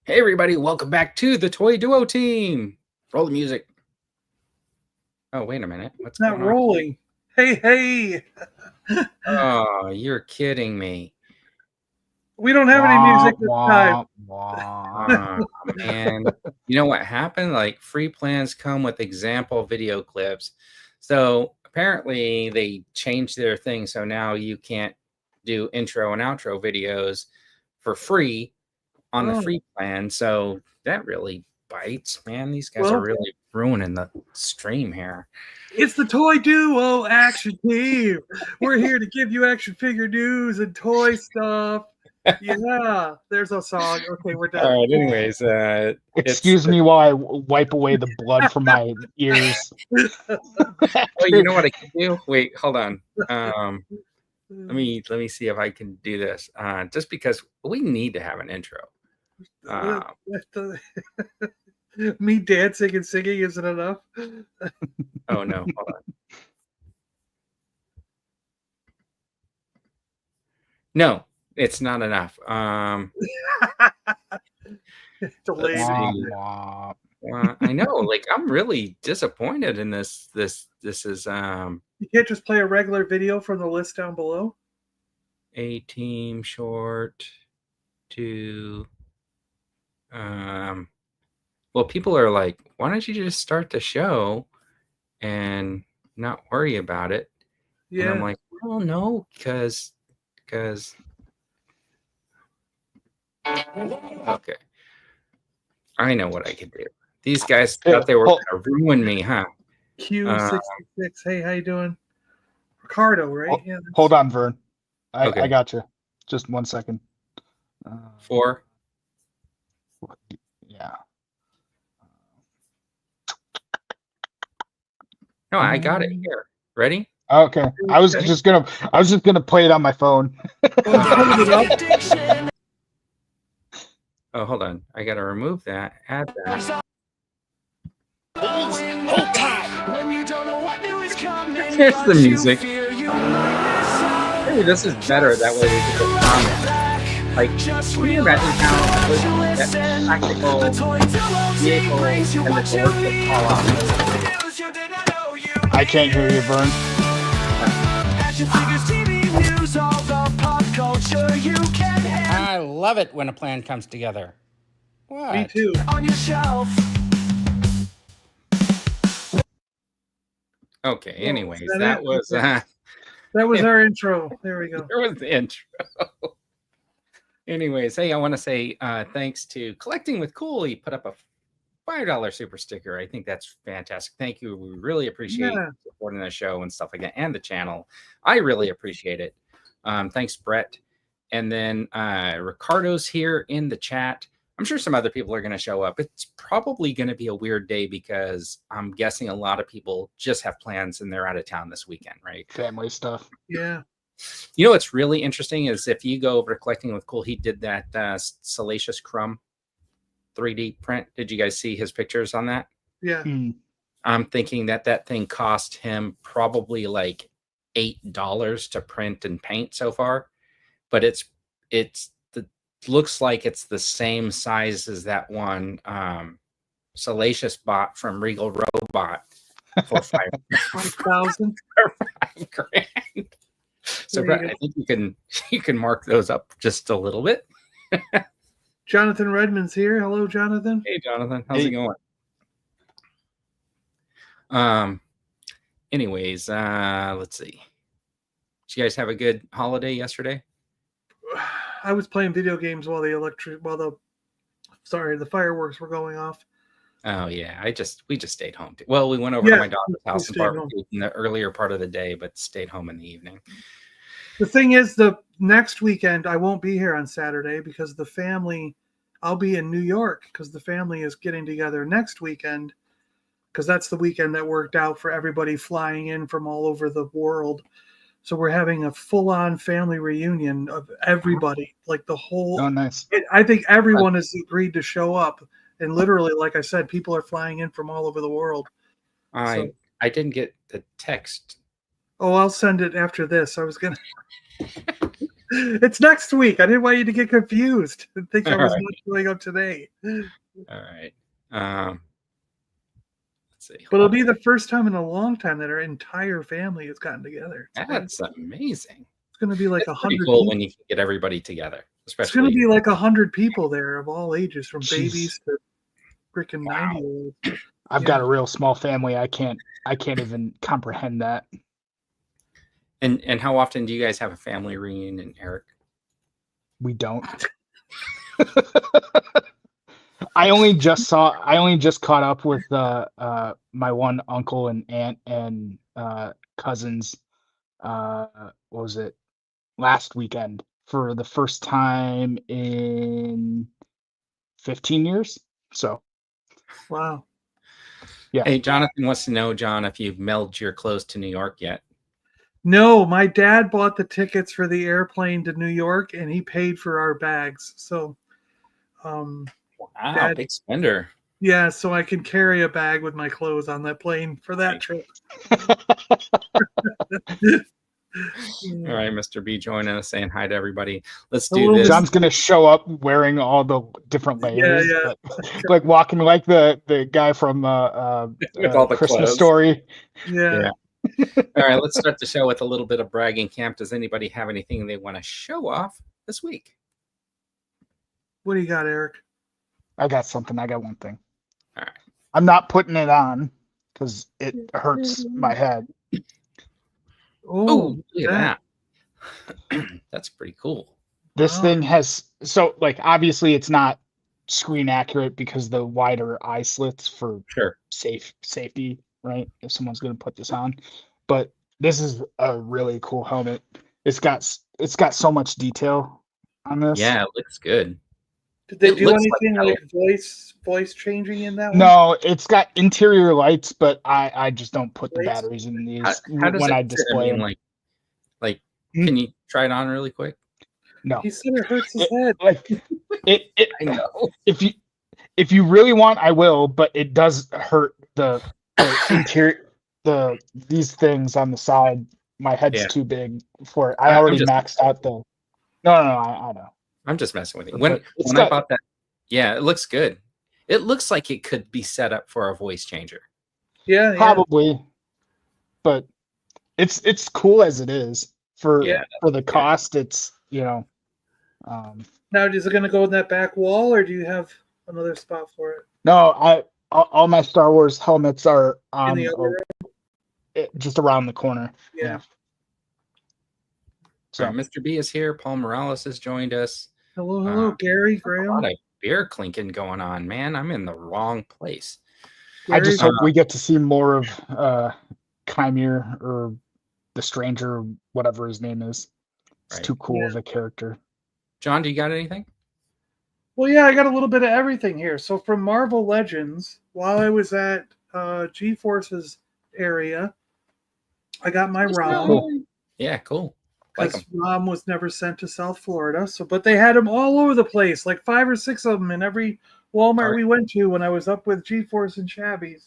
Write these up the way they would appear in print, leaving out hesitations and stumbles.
Hey everybody, welcome back to the Toy Duo team. Roll the music. Oh, wait a minute. What's Not going on? rolling. Hey. Oh, you're kidding me. We don't have any music this time. Oh, man. You know what happened? Like, free plans come with example video clips. So apparently they changed their thing. So now you can't do intro and outro videos for free on the free plan. So that really bites, man. These guys are really ruining the stream here. It's the Toy Duo action team. We're here to give you action figure news and toy stuff. Yeah, there's a song. Okay, we're done. All right, anyways, excuse me while I wipe away the blood from my ears. Oh, you know what I can do? Wait, hold on. Let me see if I can do this. Just because we need to have an intro. Me dancing and singing isn't enough. Oh no, hold on. No, it's not enough. Delayed. I know, like I'm really disappointed in this. This is You can't just play a regular video from the list down below. A team short to well, people are like, why don't you just start the show and not worry about it? Yeah. And I'm like, well, no, because okay. I know what I could do. These guys thought they were going to ruin me, huh? Q66. Hey, how you doing? Ricardo, right? Yeah, hold on, Vern. I got you. Just 1 second. 4. Yeah. No, I got it here. Ready? Okay. I was just gonna play it on my phone. Oh, hold on. I gotta remove that. Add that. Here's the music. Hey, this is better. That way we can put comments. Like, can you imagine how that tactical vehicle and the doors would fall off? I can't hear you, Vern. I love it when a plan comes together. What? Me too. On your shelf. Okay, anyways, that was our intro. There we go. There was the intro. Anyways, hey, I want to say thanks to Collecting with Cool. He put up a $5 super sticker. I think that's fantastic. Thank you. We really appreciate supporting the show and stuff like that, and the channel. I really appreciate it. Thanks, Brett. And then Ricardo's here in the chat. I'm sure some other people are going to show up. It's probably going to be a weird day because I'm guessing a lot of people just have plans and they're out of town this weekend, right? Family stuff. Yeah. You know what's really interesting is if you go over to Collecting with Cool, he did that Salacious Crumb 3D print. Did you guys see his pictures on that? Yeah. I'm thinking that thing cost him probably like $8 to print and paint so far, but looks like it's the same size as that one Salacious bought from Regal Robot for $5,000. $5,000. So Brett, I think you can mark those up just a little bit. Jonathan Redmond's here. Hello, Jonathan. Hey, Jonathan. How's it going? Anyways, let's see. Did you guys have a good holiday yesterday? I was playing video games while the fireworks were going off. Oh yeah, we just stayed home. Well, we went over to my daughter's house and barbecued in the earlier part of the day, but stayed home in the evening. The thing is, the next weekend I won't be here on Saturday because the family. I'll be in New York because the family is getting together next weekend because that's the weekend that worked out for everybody flying in from all over the world. So we're having a full-on family reunion of everybody, like the whole. Oh, nice. I think everyone has agreed to show up, and literally, like I said, people are flying in from all over the world. I didn't get the text. Oh, I'll send it after this. I was gonna. It's next week. I didn't want you to get confused and think I was All not going up today. All right. Let's see. But it'll be the first time in a long time that our entire family has gotten together. That's amazing. It's going to be like It's pretty 100 cool people. when you can get everybody together, It's going especially. to be like 100 people there of all ages, from Jeez. babies to freaking 90-year-olds. I've got a real small family. I can't even comprehend that. And how often do you guys have a family reunion, Eric? We don't. I only just caught up with my one uncle and aunt and cousins. What was it? Last weekend for the first time in 15 years. So, Wow. yeah. Hey, Jonathan wants to know, John, if you've mailed your clothes to New York yet. No, my dad bought the tickets for the airplane to New York, and he paid for our bags. So, Wow, Dad, big spender. yeah, so I can carry a bag with my clothes on that plane for that trip. All right, Mr. B joining us, saying hi to everybody. Let's do this. John's gonna show up wearing all the different layers, like walking like the guy from With all the Christmas clothes. Story. Yeah. All right, let's start the show with a little bit of bragging camp. Does anybody have anything they want to show off this week? What do you got, Eric? I got something. I got one thing. All right. I'm not putting it on because it hurts my head. Oh, look at that. That's pretty cool. This thing has, so like, obviously it's not screen accurate because the wider eye slits for safety, right? If someone's going to put this on, but this is a really cool helmet. It's got so much detail on this. Yeah, it looks good. Did they do anything like voice changing in that one? No, it's got interior lights, but I just don't put the batteries in these how does when it I display them. Like, can you try it on really quick? No, he said it hurts his head. Like it. I know. If you really want, I will, but it does hurt the interior. These things on the side. My head's too big for it. I already maxed out the. No, I know. I'm just messing with you. When I bought that, yeah, it looks good. It looks like it could be set up for a voice changer. Yeah, probably. But it's cool as it is for the cost. It's Now, is it going to go in that back wall, or do you have another spot for it? No, all my Star Wars helmets are in the other room? Just around the corner. Yeah. So Mr. B is here. Paul Morales has joined us. Hello, Gary Graham. A lot of beer clinking going on, man. I'm in the wrong place. I just hope we get to see more of Chimere or the Stranger, whatever his name is. It's too cool of a character. John, do you got anything? Well, yeah, I got a little bit of everything here. So from Marvel Legends, while I was at G-Force's area, I got my ROM. Cool. Yeah, cool. Because ROM was never sent to South Florida. But they had them all over the place, like 5 or 6 of them in every Walmart we went to when I was up with G-Force and Shabby.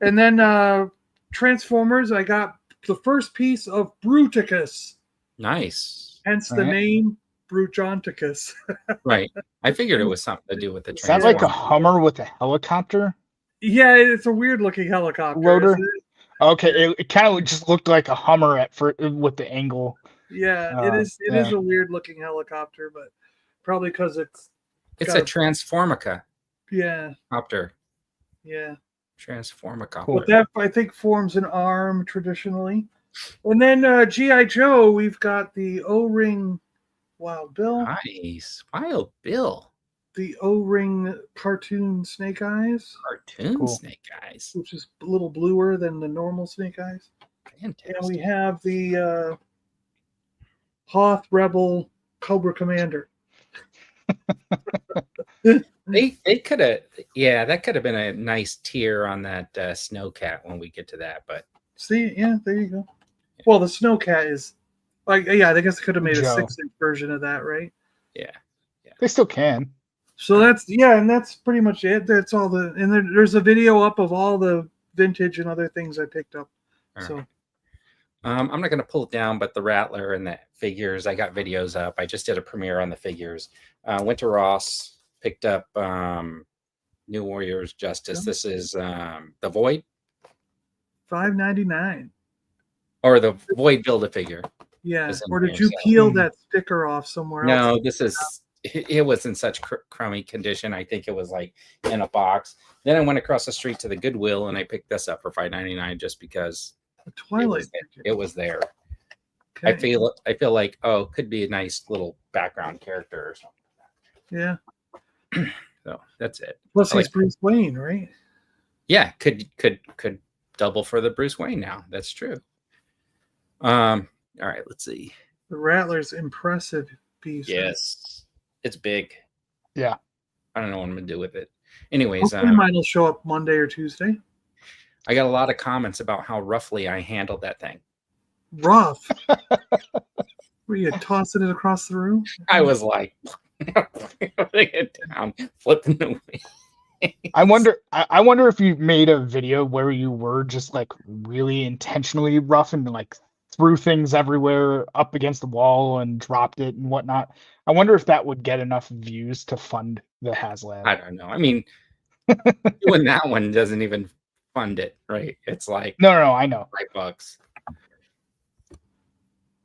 And then Transformers, I got the first piece of Bruticus. Nice. Hence the name Brujonticus. Right. I figured it was something to do with the Sounds like a Hummer with a helicopter. Yeah, it's a weird looking helicopter. Rotor. Okay, it kind of just looked like a Hummer with the angle. Yeah, it is. It is a weird looking helicopter, but probably because it's a Transformica. Yeah. Copter. Yeah. Transformica. Cool. But that I think forms an arm traditionally. And then G.I. Joe, we've got the O-ring Wild Bill. Nice. Wild Bill. The O-ring cartoon Snake Eyes. Snake Eyes. Which is a little bluer than the normal Snake Eyes. Fantastic. And we have the Hoth Rebel Cobra Commander. They could have, that could have been a nice tier on that Snowcat when we get to that. But see, there you go. Well, the Snowcat is like, I guess they could have made a 6-inch version of that, right? Yeah. They still can. So and that's pretty much it. That's all there's a video up of all the vintage and other things I picked up. All so right. I'm not going to pull it down, but the Rattler and the figures, I got videos up. I just did a premiere on the figures. Went to Ross, picked up New Warriors Justice. This is the Void. $5.99. Or the Void Build-A-Figure. Yeah. Or did you peel that sticker off somewhere else? No, this is. It was in such crummy condition. I think it was like in a box. Then I went across the street to the Goodwill and I picked this up for $5.99 just because the Twilight it was there. Okay. I feel like, oh, could be a nice little background character or something. Yeah. So that's it. Plus he's Bruce Wayne, right? Yeah, could double for the Bruce Wayne now. That's true. All right, let's see. The Rattler's impressive piece. Yes. It's big. Yeah. I don't know what I'm gonna do with it. Anyways, mine will show up Monday or Tuesday. I got a lot of comments about how roughly I handled that thing. Rough. Were you tossing it across the room? I was like, putting it down, flipping the wheel. I wonder if you made a video where you were just like really intentionally rough and like threw things everywhere up against the wall and dropped it and whatnot. I wonder if that would get enough views to fund the HasLab. I don't know. I mean, doing that one doesn't even fund it, right? It's like no, I know. $5.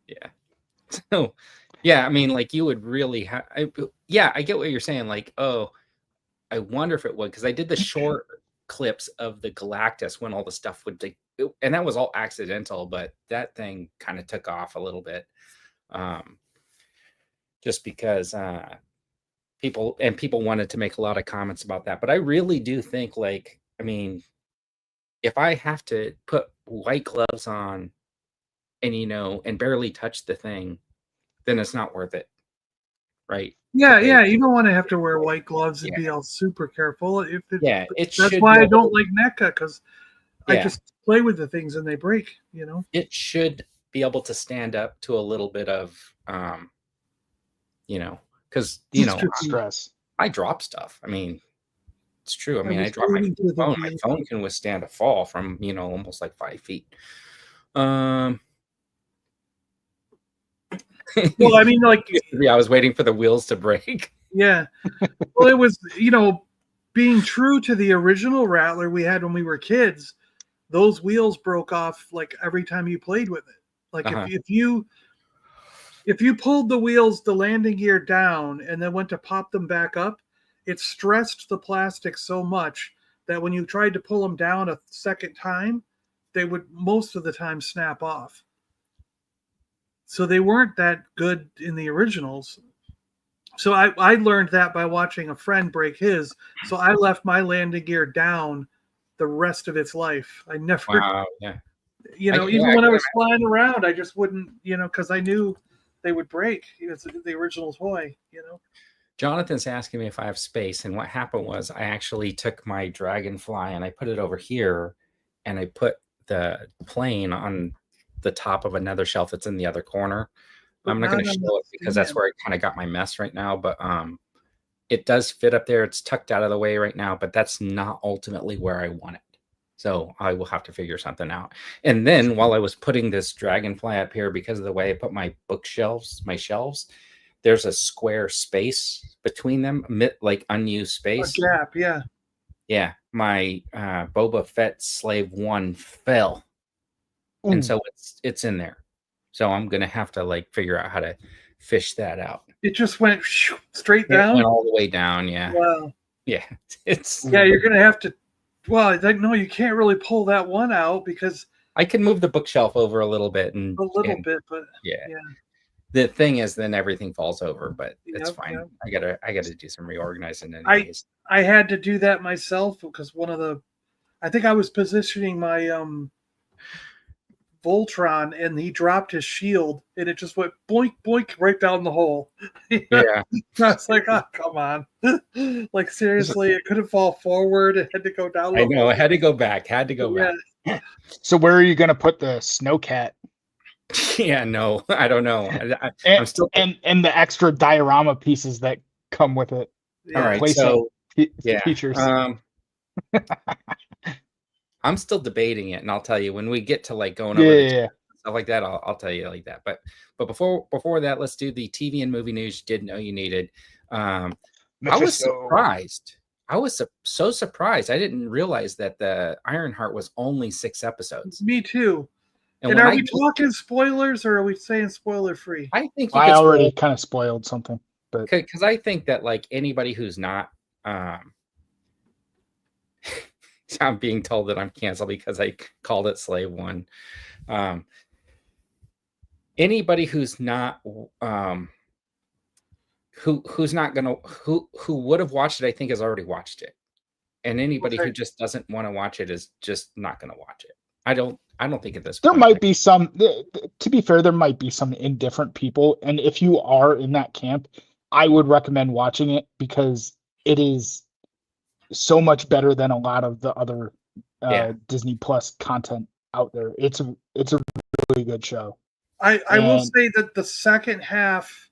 Yeah. So, yeah, I mean, like you would really have. Yeah, I get what you're saying. Like, oh, I wonder if it would, because I did the short clips of the Galactus when all the stuff would like, and that was all accidental, but that thing kind of took off a little bit, just because people wanted to make a lot of comments about that. But I really do think, like, I mean, if I have to put white gloves on and and barely touch the thing, then it's not worth it, right? Yeah, you don't want to have to wear white gloves and be all super careful. That's why I don't like NECA, because I just play with the things and they break. It should be able to stand up to a little bit of, because stress. I drop stuff. I mean, it's true. I mean, I drop my phone. My phone can withstand a fall from almost like 5 feet. Well, I mean, like, I was waiting for the wheels to break. Yeah. Well, it was, being true to the original Rattler we had when we were kids, those wheels broke off like every time you played with it. Like if you pulled the landing gear down and then went to pop them back up, it stressed the plastic so much that when you tried to pull them down a second time, they would most of the time snap off. So they weren't that good in the originals. So I learned that by watching a friend break his. So I left my landing gear down the rest of its life. I never, wow, yeah. Even when I was flying around, I just wouldn't, because I knew they would break. It's the original toy, Jonathan's asking me if I have space. And what happened was I actually took my Dragonfly and I put it over here and I put the plane on the top of another shelf that's in the other corner. I'm not going to show it because that's where I kind of got my mess right now, but it does fit up there. It's tucked out of the way right now, but that's not ultimately where I want it. So I will have to figure something out. And then while I was putting this Dragonfly up here, because of the way I put my bookshelves, my shelves, there's a square space between them, like unused space. A gap, yeah. Yeah, my Boba Fett Slave 1 fell. Ooh. And so it's in there. So I'm gonna have to like figure out how to fish that out. It just went straight down. It went all the way down. Yeah. Wow. Yeah. You're gonna have to. Well, no, you can't really pull that one out because I can move the bookshelf over a little bit but yeah. The thing is, then everything falls over, but it's fine. Yep. I gotta do some reorganizing. Anyways. I had to do that myself because I think I was positioning my Voltron and he dropped his shield and it just went boink boink right down the hole. Yeah. I was like, oh, come on. Like, seriously, it couldn't fall forward. It had to go down. I know. It had to go back. Back. So where are you going to put the Snowcat? Yeah, no, I don't know. I'm still and the extra diorama pieces that come with it. All right. So features. I'm still debating it, and I'll tell you when we get to like going over stuff like that, I'll tell you like that. But before that, let's do the TV and movie news you didn't know you needed. I was surprised. I was so surprised. I didn't realize that the Ironheart was only 6 episodes. Me too. And are we talking spoilers, or are we saying spoiler free? I think I already kind of spoiled something, but because I think that like anybody who's not, I'm being told that I'm canceled because I called it Slave One. Anybody who's not, who's not gonna who would have watched it, I think has already watched it, and anybody who just doesn't want to watch it is just not gonna watch it. I don't think at this there point, might be some. To be fair, there might be some indifferent people, and if you are in that camp, I would recommend watching it because it is so much better than a lot of the other Disney Plus content out there. It's a really good show. I will say that the second half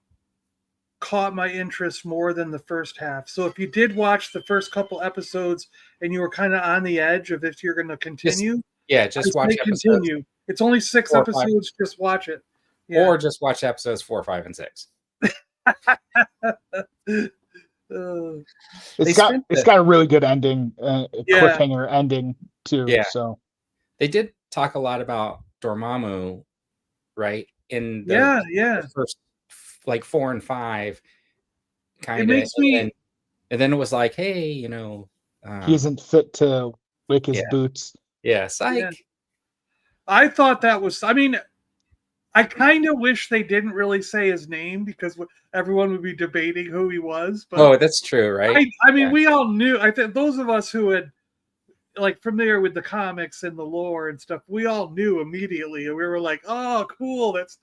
caught my interest more than the first half. So if you did watch the first couple episodes and you were kind of on the edge of if you're going to continue, just watch episodes. Continue. It's only 6 episodes. Just watch it, or just watch episodes 4, 5, and 6. It's got a really good ending, cliffhanger ending too. Yeah. So they did talk a lot about Dormammu, right? In the first like 4 and 5, kind of. It makes me. And then it was like, hey, he isn't fit to lick his boots. Yeah, psych. Yeah. I thought that was. I mean, I kind of wish they didn't really say his name because everyone would be debating who he was. But that's true, right? I mean, we all knew. I think those of us who had like familiar with the comics and the lore and stuff, we all knew immediately, and we were like, "Oh, cool! That's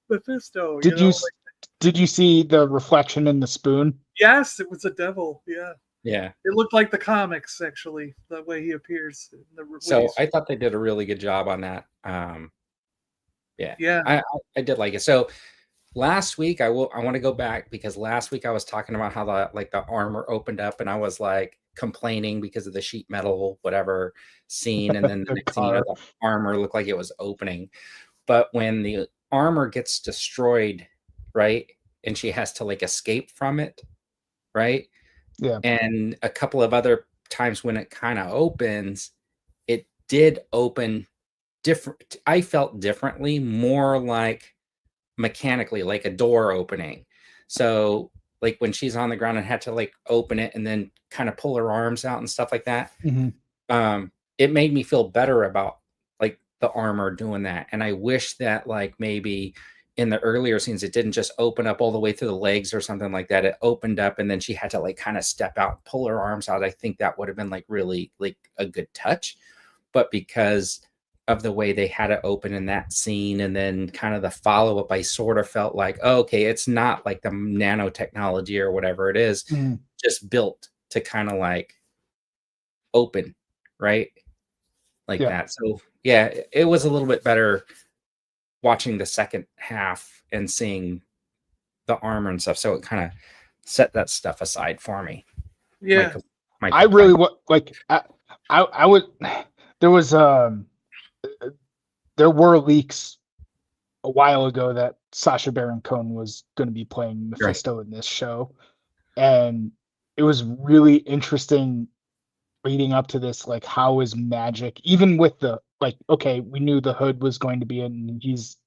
Mephisto." Did you see the reflection in the spoon? Yes, it was a devil. Yeah. Yeah. It looked like the comics, actually, the way he appears. So I thought they did a really good job on that. I did like it. So last week, I want to go back because last week I was talking about how the armor opened up and I was like complaining because of the sheet metal, whatever scene. And then the next thing you know, the armor looked like it was opening. But when the armor gets destroyed, right, and she has to like escape from it, right? Yeah. And a couple of other times when it kind of opens, it did open different. I felt differently, more like mechanically, like a door opening. So like when she's on the ground and had to like open it and then kind of pull her arms out and stuff like that. Mm-hmm. It made me feel better about like the armor doing that. And I wish that like maybe in the earlier scenes, it didn't just open up all the way through the legs or something like that. It opened up and then she had to like kind of step out, pull her arms out. I think that would have been like really like a good touch. But because of the way they had it open in that scene and then kind of the follow-up, I sort of felt like, oh, okay, it's not like the nanotechnology or whatever it is, just built to kind of like open, right? Like that. So yeah, it was a little bit better watching the second half and seeing the armor and stuff. So it kind of set that stuff aside for me. Yeah. I really like, I would, there were leaks a while ago that Sacha Baron Cohen was going to be playing Mephisto in this show. And it was really interesting leading up to this, like how is magic, even with the, like, okay, we knew the Hood was going to be in, he's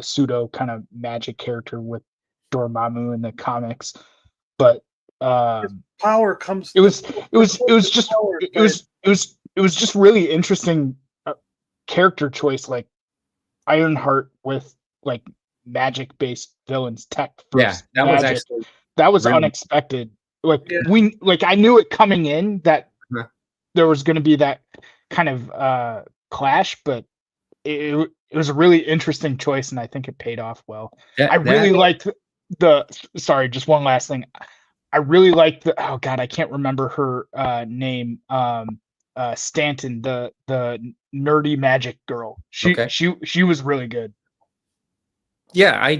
a pseudo kind of magic character with Dormammu in the comics, but power comes. It was just really interesting character choice, like Ironheart with like magic based villains tech. That was really unexpected. Like I knew it coming in that there was going to be that kind of clash, but it was a really interesting choice, and I think it paid off well. I really liked sorry, just one last thing. I really liked oh god, I can't remember her name. Stanton, the nerdy magic girl. She was really good. Yeah,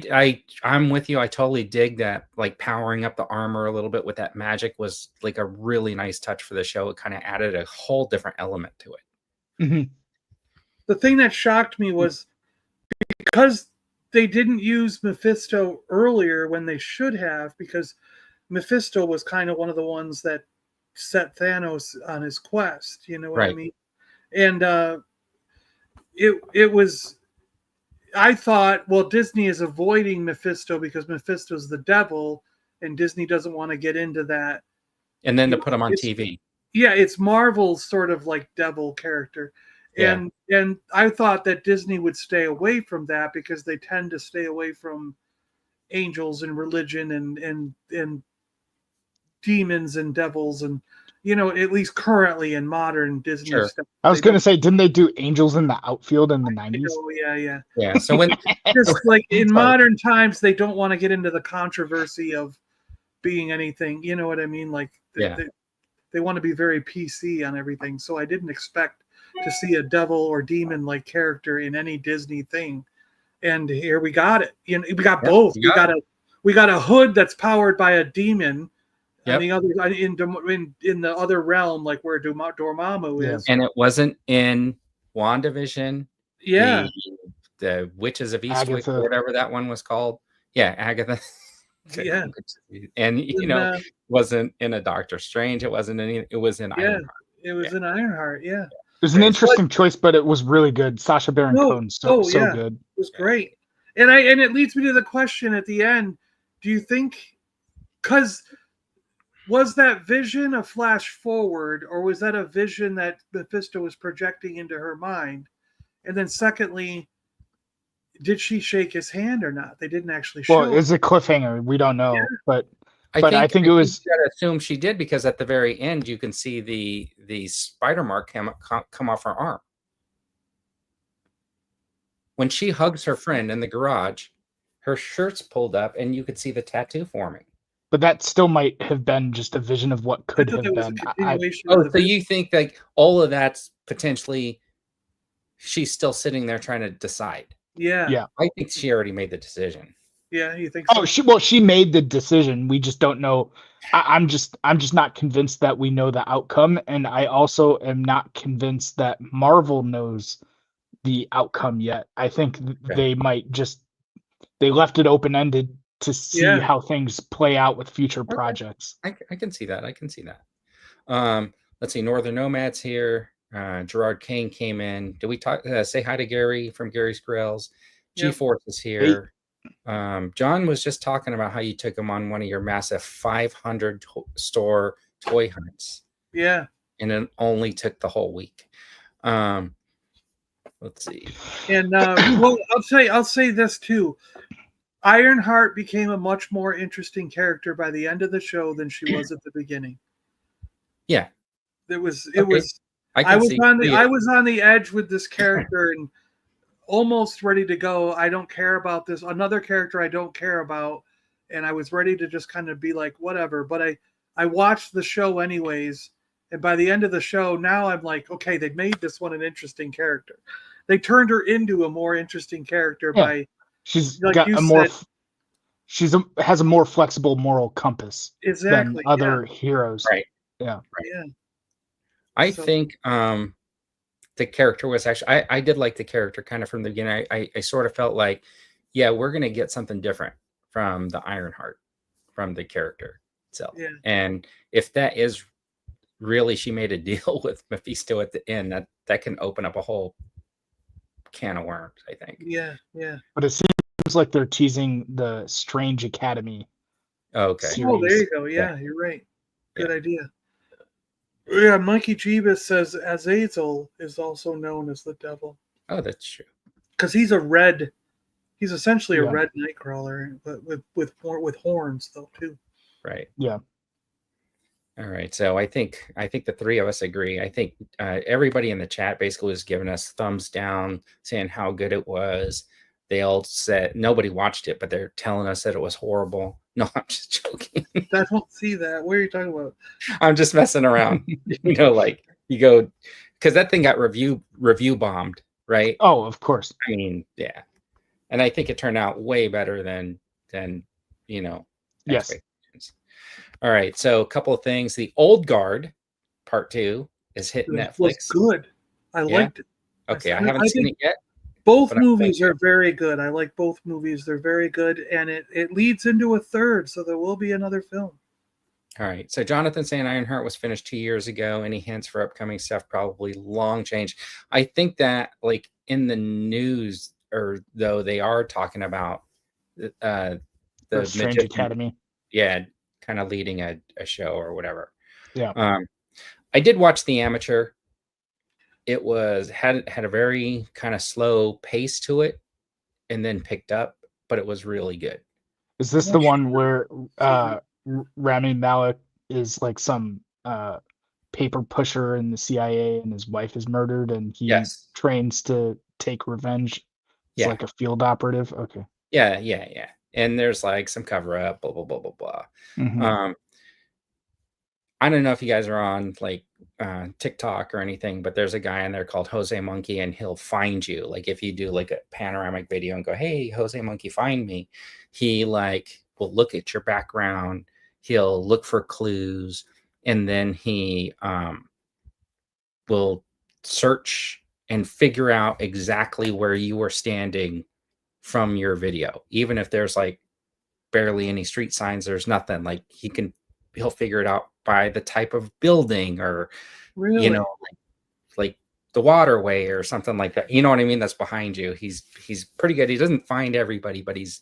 I'm with you. I totally dig that. Like powering up the armor a little bit with that magic was like a really nice touch for the show. It kind of added a whole different element to it. Mm-hmm. The thing that shocked me was because they didn't use Mephisto earlier when they should have, because Mephisto was kind of one of the ones that set Thanos on his quest. You know what I Right. mean? And it was. I thought, well, Disney is avoiding Mephisto because Mephisto's the devil, and Disney doesn't want to get into that. And then You to know, put him on it's, TV. yeah, it's Marvel's sort of like devil character. Yeah. And I thought that Disney would stay away from that because they tend to stay away from angels and religion and demons and devils, and at least currently in modern Disney Sure. stuff. I was going to say, didn't they do Angels in the Outfield in the 90s? Yeah. Yeah. So when Just like in Sorry. modern times, they don't want to get into the controversy of being anything. You know what I mean? Like they want to be very PC on everything. So I didn't expect to see a devil or demon like character in any Disney thing. And here we got it. We got both. We got a hood that's powered by a demon. Yep. On the other in the other realm, like where Dormammu is. And it wasn't in WandaVision. Yeah. The Witches of Eastwick, Agatha. or whatever that one was called. Yeah, Agatha. Yeah. And wasn't in a Doctor Strange. It wasn't any. It was in Ironheart. It was in Ironheart. Yeah. It was an interesting choice, but it was really good. Sacha Baron Cohen, so good. It was great. And it leads me to the question at the end. Do you think, because was that vision a flash forward, or was that a vision that Mephisto was projecting into her mind? And then secondly, did she shake his hand or not? They didn't actually show. Well, it's a cliffhanger. We don't know, but I think it was. You gotta assume she did, because at the very end you can see the spider mark come off her arm. When she hugs her friend in the garage, her shirt's pulled up and you could see the tattoo forming. But that still might have been just a vision of what could have been. So you think like all of that's potentially she's still sitting there trying to decide? Yeah. I think she already made the decision. Yeah, you think so? She made the decision. We just don't know. I'm just not convinced that we know the outcome, and I also am not convinced that Marvel knows the outcome yet. I think they might they left it open-ended to see how things play out with future projects. I can see that. Let's see. Northern Nomads here. Gerard Kane came in. Did we say hi to Gary from Gary's Grills? G-Force is here. John was just talking about how you took him on one of your massive 500 store toy hunts. Yeah. And it only took the whole week. Let's see. And well, I'll say this too. Ironheart became a much more interesting character by the end of the show than she was at the beginning. Yeah. I was on the edge with this character and almost ready to go. I don't care about this. Another character I don't care about. And I was ready to just kind of be like, whatever. But I watched the show anyways. And by the end of the show, now I'm like, okay, they made this one an interesting character. They turned her into a more interesting character by... She's got a more... has a more flexible moral compass than other heroes. Right. Yeah. Yeah. I think the character was actually... I did like the character kind of from the beginning. I sort of felt like, yeah, we're going to get something different from the Ironheart, from the character itself. Yeah. And if that is really she made a deal with Mephisto at the end, that can open up a whole can of worms, I think. Yeah. But it seems like they're teasing the Strange Academy. Okay. Series. Oh, there you go. Yeah, you're right. Good idea. Yeah, Monkey Jeebus says Azazel is also known as the devil. Oh, that's true. Because he's essentially a red Nightcrawler, but with horns though too. Right. Yeah. All right. So I think the three of us agree. I think everybody in the chat basically was giving us thumbs down, saying how good it was. They all said nobody watched it, but they're telling us that it was horrible. No, I'm just joking. I don't see that. What are you talking about? I'm just messing around. Like you go, because that thing got review bombed, right? Oh, of course. I mean, yeah. And I think it turned out way better than Yes. All right, so a couple of things. The Old Guard Part 2 is hit Netflix. Was good. I liked it. Okay, I haven't seen it yet. Both But movies are very good. I like both movies. They're very good, and it leads into a third, so there will be another film. All right. So Jonathan saying Ironheart was finished 2 years ago. Any hints for upcoming stuff? Probably long change. I think that like in the news, or though they are talking about the Strange magician, Academy. yeah, kind of leading a show or whatever. Yeah. I did watch The Amateur. It was had a very kind of slow pace to it, and then picked up, but it was really good. Is this the one where Rami Malek is like some paper pusher in the CIA and his wife is murdered and he Yes. trains to take revenge? It's Yeah. like a field operative. Okay. Yeah. And there's like some cover up, blah blah blah blah blah. Mm-hmm. I don't know if you guys are on like TikTok or anything, but there's a guy in there called Jose Monkey, and he'll find you. Like if you do like a panoramic video and go, "Hey, Jose Monkey, find me," he like will look at your background. He'll look for clues, and then he will search and figure out exactly where you are standing from your video, even if there's like barely any street signs. There's nothing. Like he'll figure it out by the type of building, or Really? you know, like the waterway or something like that. You know what I mean? That's behind you. He's pretty good. He doesn't find everybody, but he's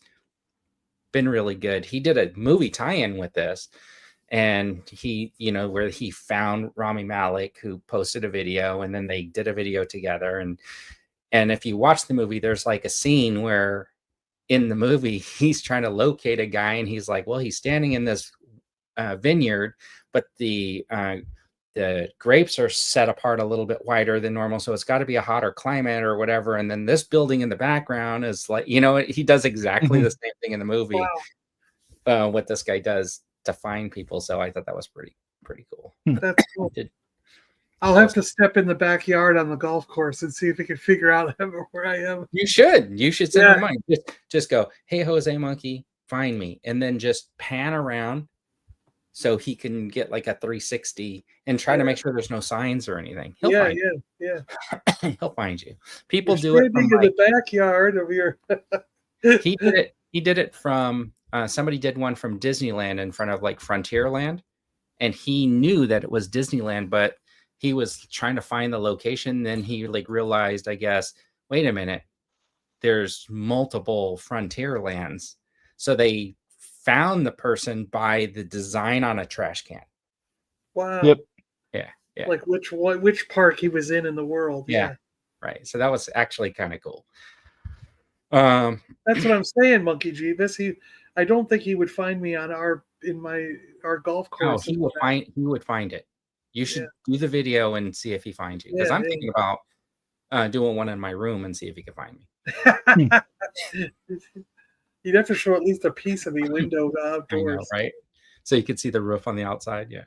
been really good. He did a movie tie-in with this, and he, where he found Rami Malek, who posted a video, and then they did a video together. And if you watch the movie, there's like a scene where in the movie he's trying to locate a guy, and he's like, well, he's standing in this vineyard, but the grapes are set apart a little bit wider than normal, so it's got to be a hotter climate or whatever. And then this building in the background is like, he does exactly the same thing in the movie. Wow. What this guy does to find people. So I thought that was pretty cool. That's cool. I'll have to step in the backyard on the golf course and see if he can figure out where I am. You should send him money. Just go, "Hey, Jose Monkey, find me," and then just pan around so he can get like a 360 and try to make sure there's no signs or anything. He'll find you. He'll find you. People do it from in the backyard of your. He did it from somebody did one from Disneyland in front of like Frontierland, and he knew that it was Disneyland, but he was trying to find the location. Then he like realized, I guess, wait a minute, there's multiple Frontierlands. So they found the person by the design on a trash can. Wow. Yep. Yeah. Like which park he was in the world. Yeah. Right. So that was actually kind of cool. That's what I'm saying, Monkey Jeebus. I don't think he would find me on our golf course. No, he would find it. You should do the video and see if he finds you, because I'm thinking about doing one in my room and see if he can find me. You'd have to show at least a piece of the window outdoors. I know, right? So you could see the roof on the outside. Yeah.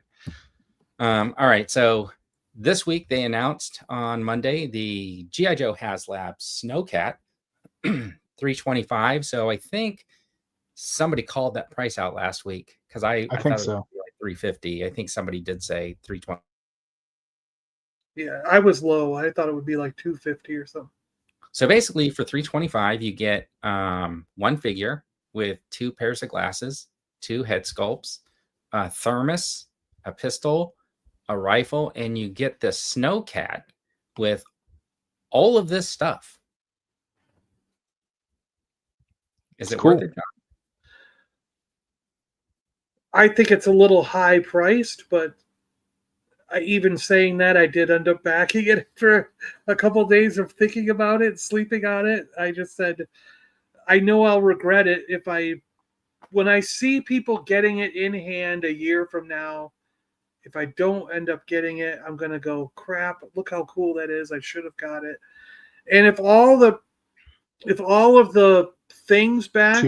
All right. So this week they announced on Monday the GIJOE HasLab Snowcat 325. So I think somebody called that price out last week, because I think thought so. it would be like 350. I think somebody did say 320. Yeah, I was low. I thought it would be like 250 or something. So basically for 325, you get one figure with 2 pairs of glasses, 2 head sculpts, a thermos, a pistol, a rifle, and you get the Snowcat with all of this stuff. Is it worth it, John? I think it's a little high priced, but even saying that, I did end up backing it after a couple of days of thinking about it, sleeping on it. I just said, I know I'll regret it when I see people getting it in hand a year from now. If I don't end up getting it, I'm going to go, crap, look how cool that is. I should have got it. And if all of the things back,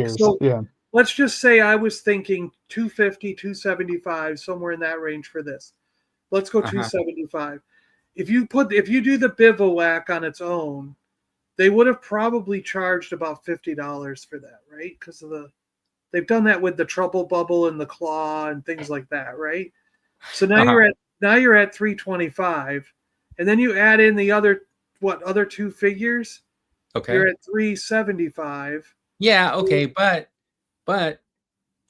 let's just say I was thinking 250, 275, somewhere in that range for this. Let's go 275. If you do the bivouac on its own, they would have probably charged about $50 for that, right? Because they've done that with the trouble bubble and the claw and things like that, right? So now you're at 325, and then you add in the other 2 figures. Okay. You're at $375. Yeah. Okay. But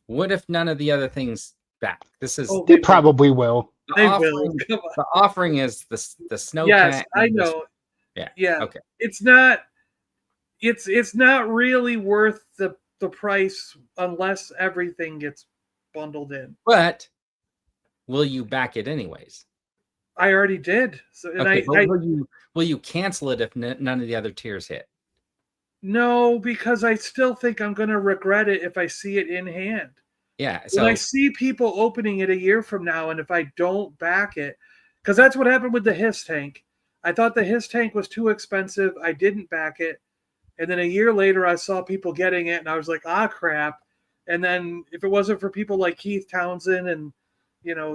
what if none of the other things back? This is They probably will. the They will. offering. Come on. The offering is the snowcat. Yes, I and this- know. Yeah. Yeah. Okay. It's not. It's not really worth the price unless everything gets bundled in. But will you back it anyways? I already did. So, and Okay. But I will you cancel it if none of the other tiers hit? no, because I still think I'm going to regret it if I see it in hand. Yeah. When So I see people opening it a year from now, and if I don't back it, because that's what happened with the Hiss tank. I thought the Hiss tank was too expensive. I didn't back it. And then a year later, I saw people getting it, and I was like, ah, crap. And then if it wasn't for people like Keith Townsend and,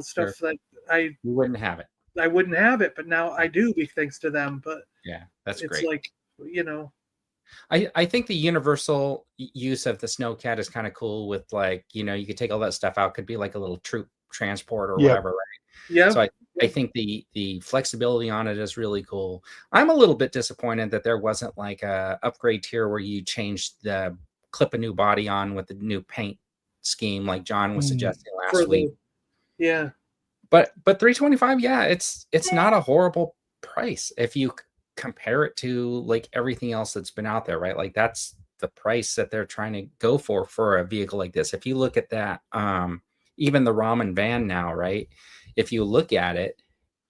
stuff that you wouldn't have it. I wouldn't have it. But now I do, thanks to them. But Yeah, that's it's great. like, I think the universal use of the snowcat is kind of cool with like, you could take all that stuff out, could be like a little troop transport or whatever, right? Yeah. So I think the flexibility on it is really cool. I'm a little bit disappointed that there wasn't like a upgrade tier where you changed clip a new body on with the new paint scheme like John was suggesting last week. Yeah. But 325, yeah, it's not a horrible price if you compare it to like everything else that's been out there, right? Like that's the price that they're trying to go for a vehicle like this. If you look at that, even the ramen van now, right? If you look at it,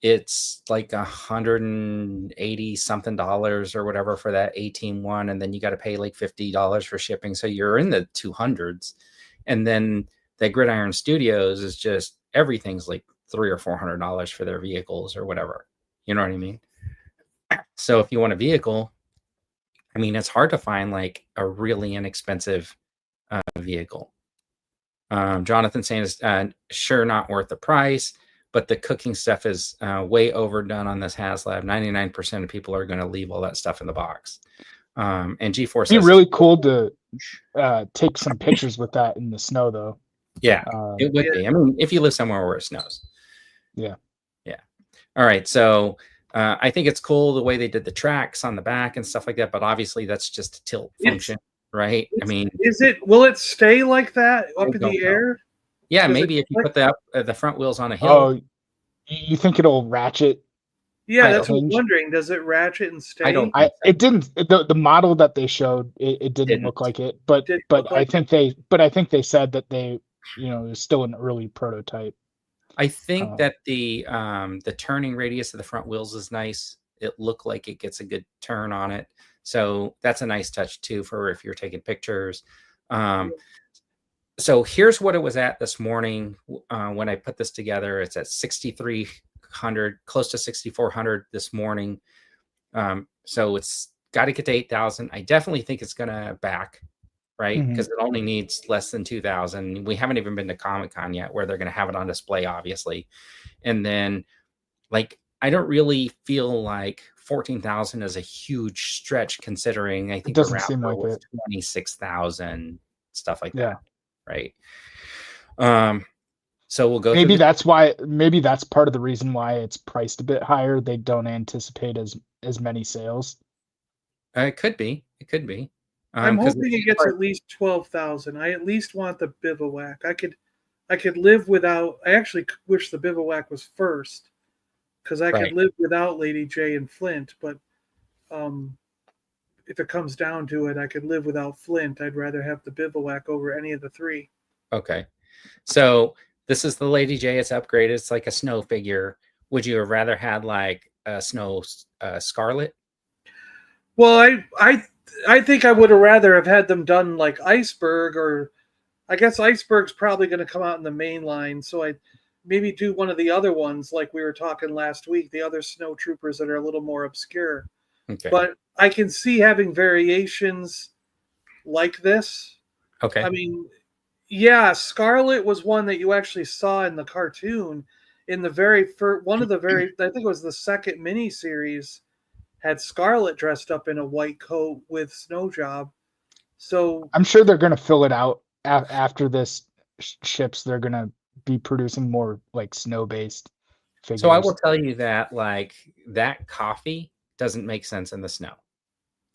it's like $180 something or whatever for that 18 one, and then you got to pay like $50 for shipping, so you're in the 200s. And then the Gridiron Studios is just everything's like $300 or $400 for their vehicles or whatever. You know what I mean? So if you want a vehicle, I mean, it's hard to find like a really inexpensive vehicle. Jonathan saying is sure not worth the price, but the cooking stuff is way overdone on this HasLab. 99% of people are going to leave all that stuff in the box. And G4 It'd be really cool to take some pictures with that in the snow, though. Yeah, it would be. I mean, if you live somewhere where it snows. Yeah. Yeah. All right. So I think it's cool the way they did the tracks on the back and stuff like that, but obviously that's just a tilt function, right? I mean, will it stay like that up in the air? Yeah, maybe if you put the front wheels on a hill. Oh, you think it'll ratchet? Yeah, that's what I'm wondering. Does it ratchet and stay? I don't. It didn't. The model that they showed, it didn't look like it. But I think they said that they, it was still an early prototype. I think that the turning radius of the front wheels is nice. It looked like it gets a good turn on it, so that's a nice touch too for if you're taking pictures. So here's what it was at this morning when I put this together. It's at 6,300, close to 6,400 this morning. So it's got to get to 8,000. I definitely think it's going to back, right? Because it only needs less than 2,000. We haven't even been to Comic-Con yet where they're going to have it on display, obviously. And then like, I don't really feel like 14,000 is a huge stretch considering I think it doesn't seem like it. 26,000, stuff like that. Right. So we'll go. Maybe that's why. Maybe that's part of the reason why it's priced a bit higher. They don't anticipate as many sales. It could be. It could be. I'm hoping it gets at least 12,000. I at least want the bivouac. I could live without. I actually wish the bivouac was first, because I could live without Lady J and Flint. But if it comes down to it, I could live without Flint. I'd rather have the bivouac over any of the three. Okay. So this is the Lady J. It's upgraded. It's like a snow figure. Would you have rather had like a snow Scarlet? Well, I think I would have rather have had them done like Iceberg, or I guess Iceberg's probably going to come out in the main line. So I maybe do one of the other ones like we were talking last week, the other snow troopers that are a little more obscure. Okay. But I can see having variations like this. Okay. I mean, yeah, Scarlet was one that you actually saw in the cartoon. In the very first, I think it was the second mini series, had Scarlet dressed up in a white coat with snow job. So I'm sure they're going to fill it out after this ships. They're going to be producing more like snow based figures. So I will tell you that like that coffee doesn't make sense in the snow.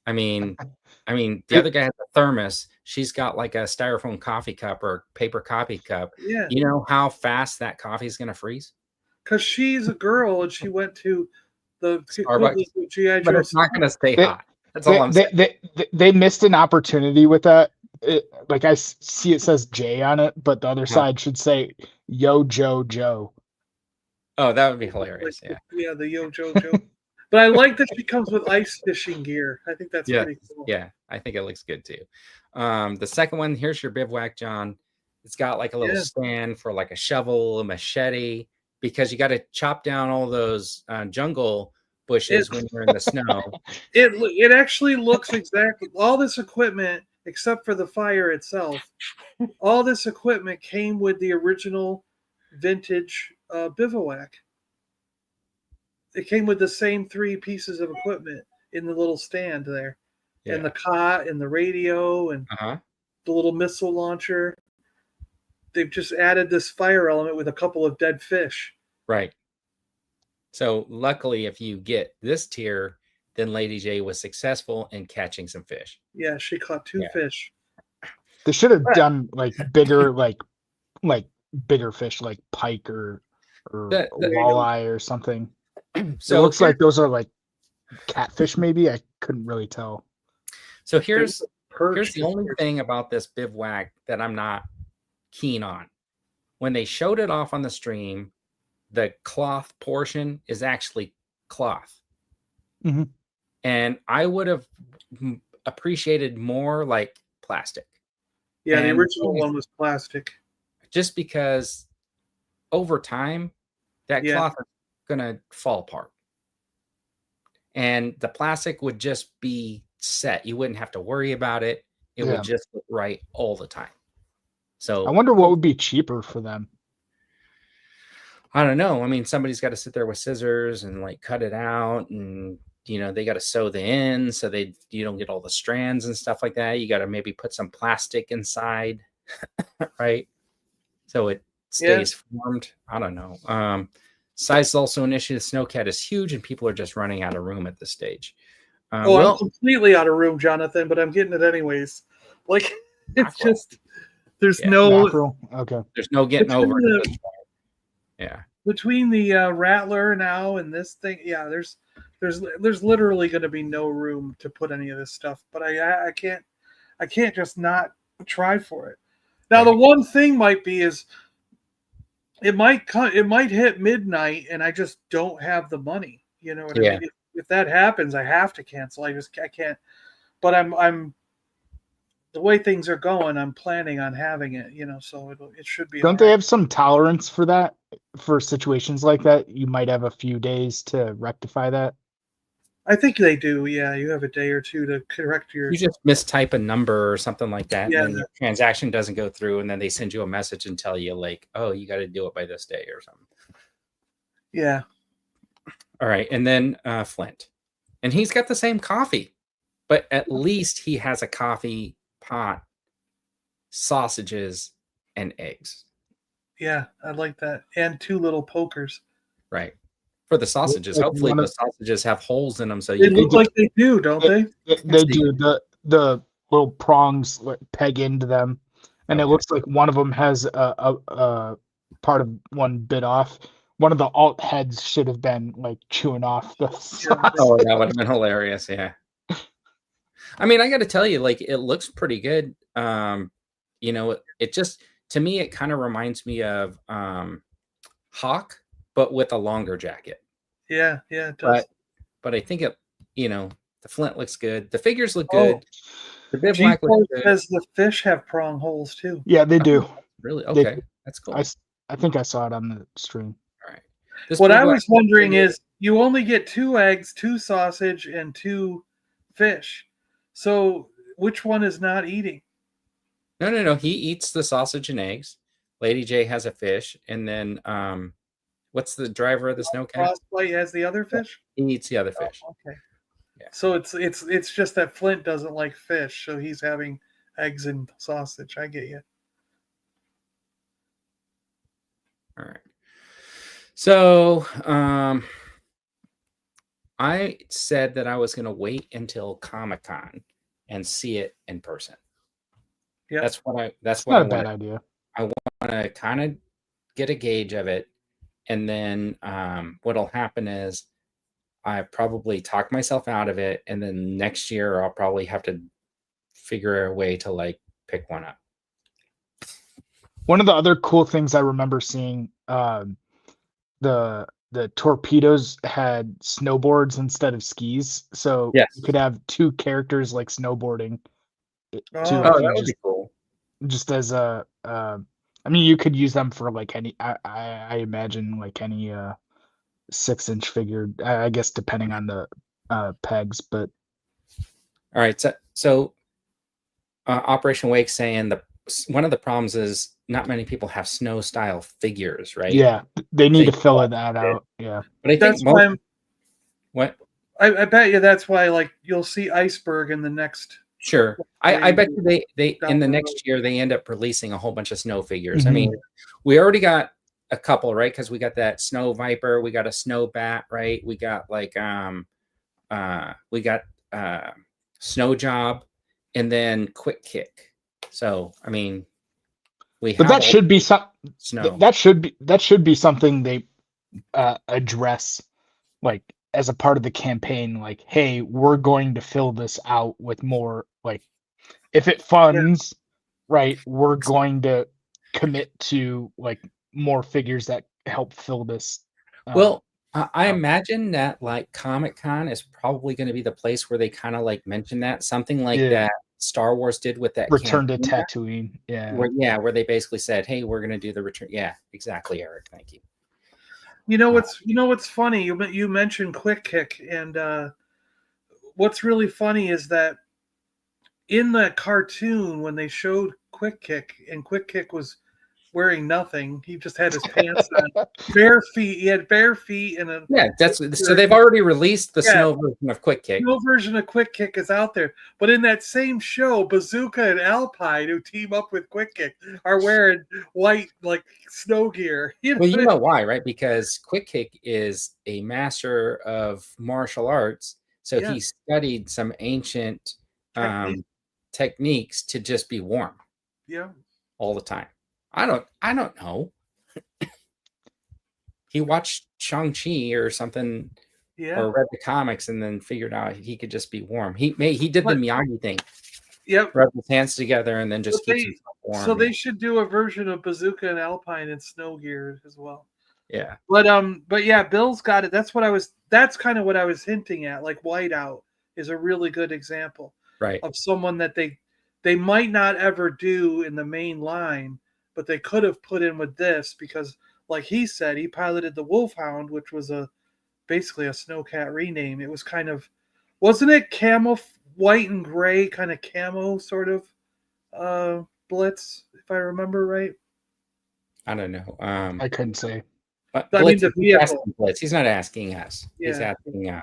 I mean, the other guy has a thermos. She's got like a styrofoam coffee cup or paper coffee cup. Yeah, You know how fast that coffee is going to freeze? because she's a girl and she went to the Starbucks, equivalent of GI but Joe. it's not going to stay They, hot. That's all I'm saying. they missed an opportunity with that. Like I see it says J on it, but the other side should say Yo Joe Joe. Oh, that would be hilarious. Like, Yeah. the Yo Joe Joe. But I like that she comes with ice fishing gear. I think that's Yeah. pretty cool. Yeah. I think it looks good too. The second one, here's your bivouac, John. It's got like a little stand for like a shovel, a machete, because you got to chop down all those jungle bushes when you're in the snow. It actually looks exactly all this equipment except for the fire itself. All this equipment came with the original vintage bivouac. It came with the same 3 pieces of equipment in the little stand there, and the cot and the radio and the little missile launcher. They've just added this fire element with a couple of dead fish. Right. So luckily, if you get this tier, then Lady J was successful in catching some fish. Yeah, she caught 2 fish. They should have done like bigger, like bigger fish, like pike or walleye or something. So it looks like those are like catfish, maybe. I couldn't really tell. So here's the only thing about this bivouac that I'm not keen on. When they showed it off on the stream, the cloth portion is actually cloth. Mm-hmm. And I would have appreciated more like plastic. Yeah, the original one was plastic. Just because over time, that cloth is going to fall apart. And the plastic would just be set. You wouldn't have to worry about it. It would just look right all the time. So I wonder what would be cheaper for them. I don't know. I mean, somebody's got to sit there with scissors and like cut it out, and they got to sew the ends so you don't get all the strands and stuff like that. You got to maybe put some plastic inside, right? So it stays formed. I don't know. Size is also an issue. The snowcat is huge, and people are just running out of room at this stage. I'm completely out of room, Jonathan, but I'm getting it anyways. Like it's just there's no okay. There's no getting over it. Yeah. Between the Rattler now and this thing, there's literally going to be no room to put any of this stuff. But I can't just not try for it. Now the one thing might be is it might hit midnight and I just don't have the money. You know what I mean? If that happens, I have to cancel. I can't. But I'm the way things are going, I'm planning on having it. So it should be. Don't they have some tolerance for that? For situations like that, you might have a few days to rectify that. I think they do. Yeah, you have a day or two to correct your. You just mistype a number or something like that, Yeah, and then the transaction doesn't go through, and then they send you a message and tell you like, "Oh, you got to do it by this day" or something. Yeah. All right, and then Flint, and he's got the same coffee, but at least he has a coffee pot, sausages, and eggs. Yeah, I like that, and 2 little pokers. Right. For the sausages, hopefully the sausages have holes in them, so they look like they do, don't they? They do. The little prongs peg into them, and it looks like one of them has a part of one bit off. One of the alt heads should have been like chewing off the sausage. Oh, that would have been hilarious. Yeah. I mean, I got to tell you, like, it looks pretty good. It just, to me, it kind of reminds me of Hawk, but with a longer jacket. Yeah, it does. But I think the Flint looks good. The figures look good. The bivouac looks good. Says the fish have prong holes too. Yeah, they do. Really? Okay, that's cool. I think I saw it on the stream. All right. What I was wondering is, you only get 2 eggs, 2 sausage, and 2 fish. So which one is not eating? No. He eats the sausage and eggs. Lady J has a fish, and then what's the driver of the snowcat? Frostbite has the other fish. He eats the other fish. Oh, okay. Yeah. So it's just that Flint doesn't like fish, so he's having eggs and sausage. I get you. All right. So I said that I was going to wait until Comic-Con and see it in person. Yeah. That's what I Not a want bad idea. to kind of get a gauge of it. And then what'll happen is I probably talk myself out of it. And then next year I'll probably have to figure a way to like pick one up. One of the other cool things I remember seeing, the torpedoes had snowboards instead of skis, so Yes. you could have two characters like snowboarding. Too, Oh, if that you would be cool. just as a, I mean, you could use them for like any. I imagine like any 6-inch figure. I guess depending on the pegs, but All right. So Operation Wake saying one of the problems is not many people have snow style figures, right? yeah, they need to fill that out. Yeah, but I think that's why what I bet you that's why like you'll see Iceberg in the next. sure. I bet you they down in the the next road. year they end up releasing a whole bunch of snow figures. I Mhm. mean, we already got a couple, right? Because we got that Snow Viper, we got a Snow Bat, right? We got like Snow Job, and then Quick Kick. So I mean, we but have that should be snow. that should be something they address, like as a part of the campaign. Like, hey, we're going to fill this out with more. Like, if it funds, right, we're going to commit to like more figures that help fill this. Well, I imagine that like Comic-Con is probably going to be the place where they kind of like mention that, something like Yeah. that Star Wars did with that Return to campaign, Tatooine. Yeah. where they basically said, "Hey, we're going to do the return." Yeah, exactly, Eric. Thank you. You know what's funny? You mentioned Quick Kick, and what's really funny is that in the cartoon when they showed Quick Kick, and Quick Kick was wearing nothing. He just had his pants on, bare feet. He had bare feet and a So they've already released the snow version of Quick Kick. No version of Quick Kick is out there, but in that same show, Bazooka and Alpine, who team up with Quick Kick, are wearing white like snow gear. Well, you know why, right? Because Quick Kick is a master of martial arts, so he studied some ancient techniques to just be warm. Yeah, all the time. I don't know. He watched Shang-Chi or something, or read the comics, and then figured out he could just be warm. He did the Miyagi thing. Yep. Rub his hands together and then just keeps himself warm. So they should do a version of Bazooka and Alpine in snow gear as well. Yeah. But yeah, Bill's got it. That's kind of what I was hinting at. Like Whiteout is a really good example. Right. Of someone that they might not ever do in the main line, but they could have put in with this because, like he said, he piloted the Wolfhound, which was basically a Snowcat rename. It was kind of, wasn't it camo, white and gray kind of camo sort of blitz, if I remember right? I don't know. I couldn't say. But Blitz, he's asking Blitz. He's not asking us. Yeah. He's asking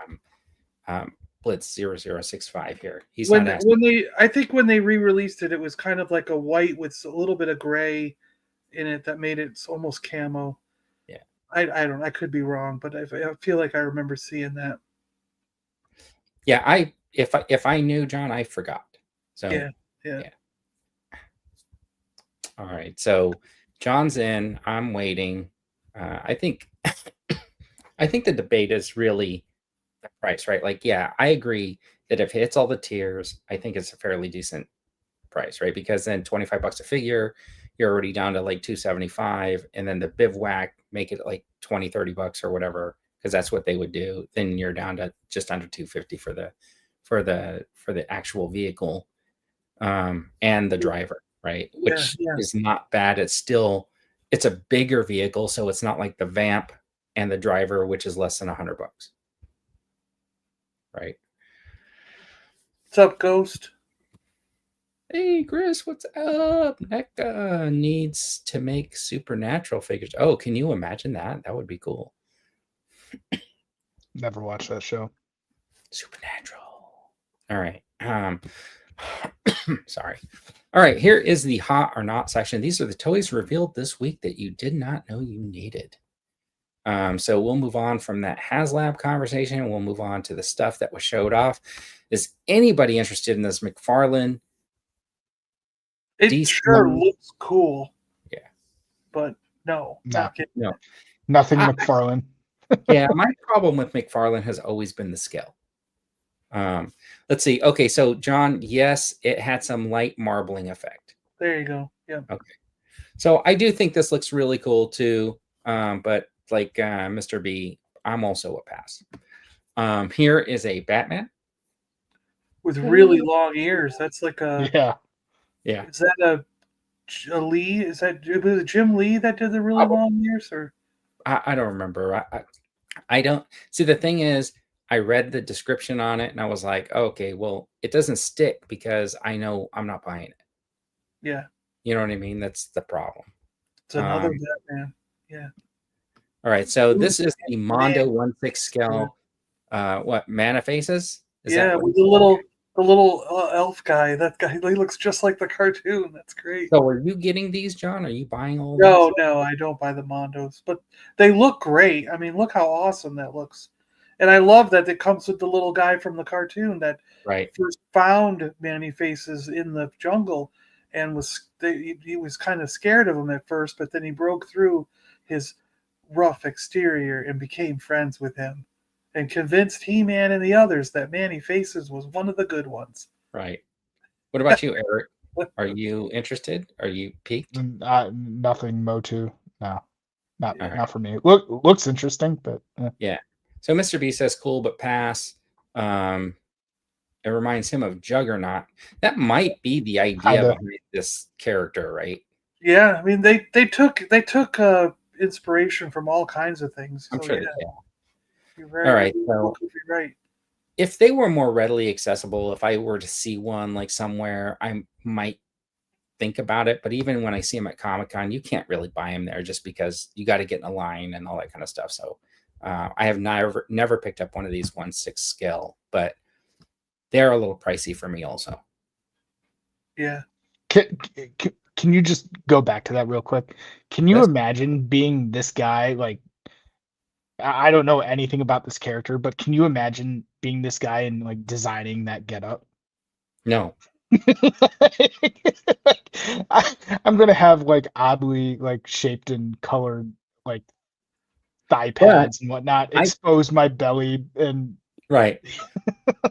Blitz 0065 here. He's not asking. I think when they re-released it, it was kind of like a white with a little bit of gray in it that made it almost camo. Yeah. I could be wrong, but I feel like I remember seeing that. Yeah, if I knew, John, I forgot. So yeah. All right. So John's in. I'm waiting. I think the debate is really the price, right? Like, yeah, I agree that if it hits all the tiers, I think it's a fairly decent price, right? Because then $25 a figure, you're already down to like $275, and then the bivouac make it like $20-$30 or whatever, because that's what they would do. Then you're down to just under $250 for the actual vehicle, and the driver, right? Which is not bad. It's a bigger vehicle, so it's not like the Vamp and the driver, which is less than $100, right? What's up, Ghost? Hey, Chris, what's up? NECA needs to make Supernatural figures. Oh, can you imagine that? That would be cool. Never watched that show. Supernatural. All right. Sorry. All right, here is the hot or not section. These are the toys revealed this week that you did not know you needed. So we'll move on from that HasLab conversation, and we'll move on to the stuff that was showed off. Is anybody interested in this McFarlane? It DC sure looks cool. Yeah. But no, No. No. Nothing McFarlane. Yeah, my problem with McFarlane has always been the scale. Let's see. Okay, so John, yes, it had some light marbling effect. There you go. Yeah. Okay. So I do think this looks really cool too. But like Mr. B, I'm also a pass. Here is a Batman With really long ears. That's like a Yeah. Is that a Lee? Is that was it Jim Lee that did the really long ears? Or I don't remember. I don't see. The thing is, I read the description on it and I was like, okay, well, it doesn't stick because I know I'm not buying it. Yeah. You know what I mean? That's the problem. It's another Batman. Yeah. All right. So this is the Mondo 1/6 scale. What Mana Faces? Is that with the little elf guy. That guy, he looks just like the cartoon. That's great. So are you getting these, John? Are you buying all No, these? no, I don't buy the Mondos, but they look great. I mean, look how awesome that looks. And I love that it comes with the little guy from the cartoon that first found Manny Faces in the jungle and he was kind of scared of him at first, but then he broke through his rough exterior and became friends with him and convinced He-Man and the others that Manny Faces was one of the good ones. Right. What about you, Eric? Are you interested? Are you piqued? Nothing Motu. No. Not for me. Looks interesting, but yeah. So Mr. B says cool but pass. It reminds him of Juggernaut. That might be the idea behind this character, right? Yeah, I mean they took inspiration from all kinds of things. I'm sure. Yeah. All right. So right. If they were more readily accessible, if I were to see one like somewhere, I might think about it. But even when I see them at Comic-Con, you can't really buy them there just because you got to get in a line and all that kind of stuff. So I have never picked up one of these 1/6 scale, but they're a little pricey for me also. Yeah. Can you just go back to that real quick? Can you imagine being this guy? Like, I don't know anything about this character, but can you imagine being this guy and like designing that getup? No. I'm gonna have like oddly like shaped and colored like thigh pads and whatnot, expose my belly and right.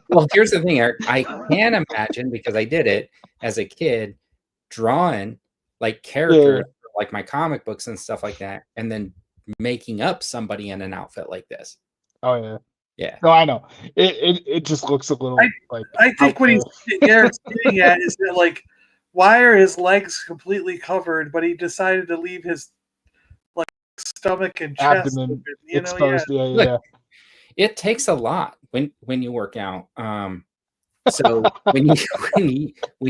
Well, here's the thing, Eric. I can imagine because I did it as a kid, drawing like characters, like my comic books and stuff like that, and then making up somebody in an outfit like this. Oh yeah. Yeah. No, I know. It just looks a little like. I think what Eric's getting at is that like, why are his legs completely covered, but he decided to leave his like stomach and chest abdomen open, exposed? Yeah. Look, it takes a lot when you work out. So when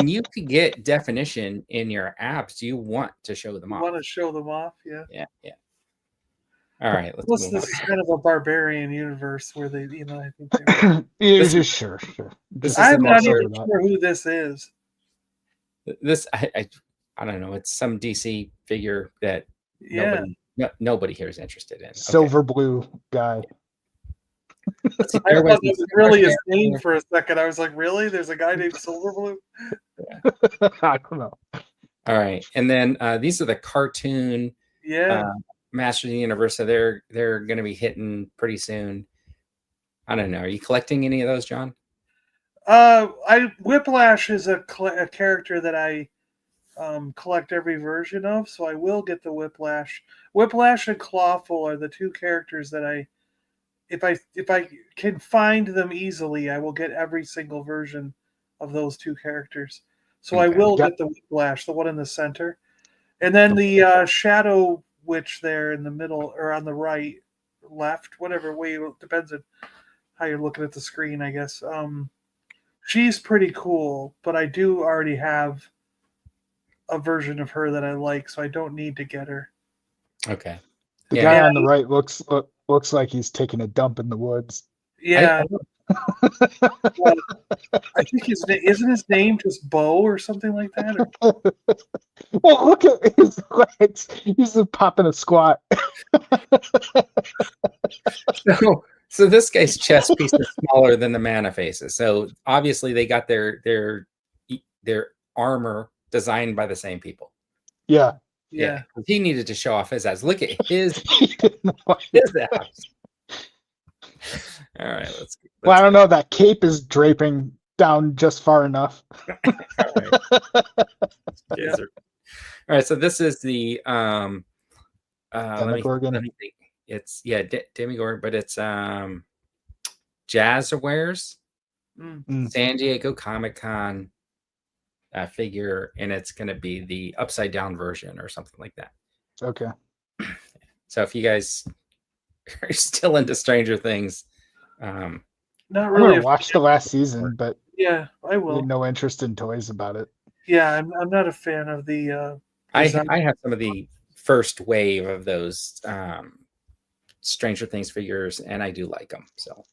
you could get definition in your abs, you want to show them off. Want to show them off? Yeah. Yeah. All right. Let's Plus, this is kind of a barbarian universe where they, I think sure. I'm not even sure who this is. This I don't know. It's some DC figure that nobody here is interested in. Silver blue guy. I thought that was really his name for a second. I was like, really? There's a guy named Silverblue? Yeah. I don't know. All right. And then these are the cartoon Masters of the Universe. So they're going to be hitting pretty soon. I don't know. Are you collecting any of those, John? Whiplash is a character that I collect every version of, so I will get the Whiplash. Whiplash and Clawful are the two characters that if I can find them easily, I will get every single version of those two characters. So I will get the Whiplash, the one in the center, and then the Shadow Witch there in the middle or on the right, left, whatever way. It depends on how you're looking at the screen, I guess. She's pretty cool, but I do already have a version of her that I like, so I don't need to get her. Okay. The guy on the right looks like he's taking a dump in the woods. Yeah. I think isn't his name just Bo or something like that? Well, look at his legs. He's just popping a squat. So this guy's chest piece is smaller than the mana faces. So obviously they got their armor designed by the same people. Yeah. He needed to show off his ass. Look at his ass. All right, let's well, I don't know. That cape is draping down just far enough. All right. So this is the Demogorgon. let me think. It's Demogorgon, but it's Jazzwares San Diego Comic-Con figure, and it's going to be the upside down version or something like that. Okay. So if you guys are still into Stranger Things, not really. Watch the last season, but yeah, I will. No interest in toys about it. Yeah, I'm not a fan of the. I have some of the first wave of those Stranger Things figures, and I do like them. So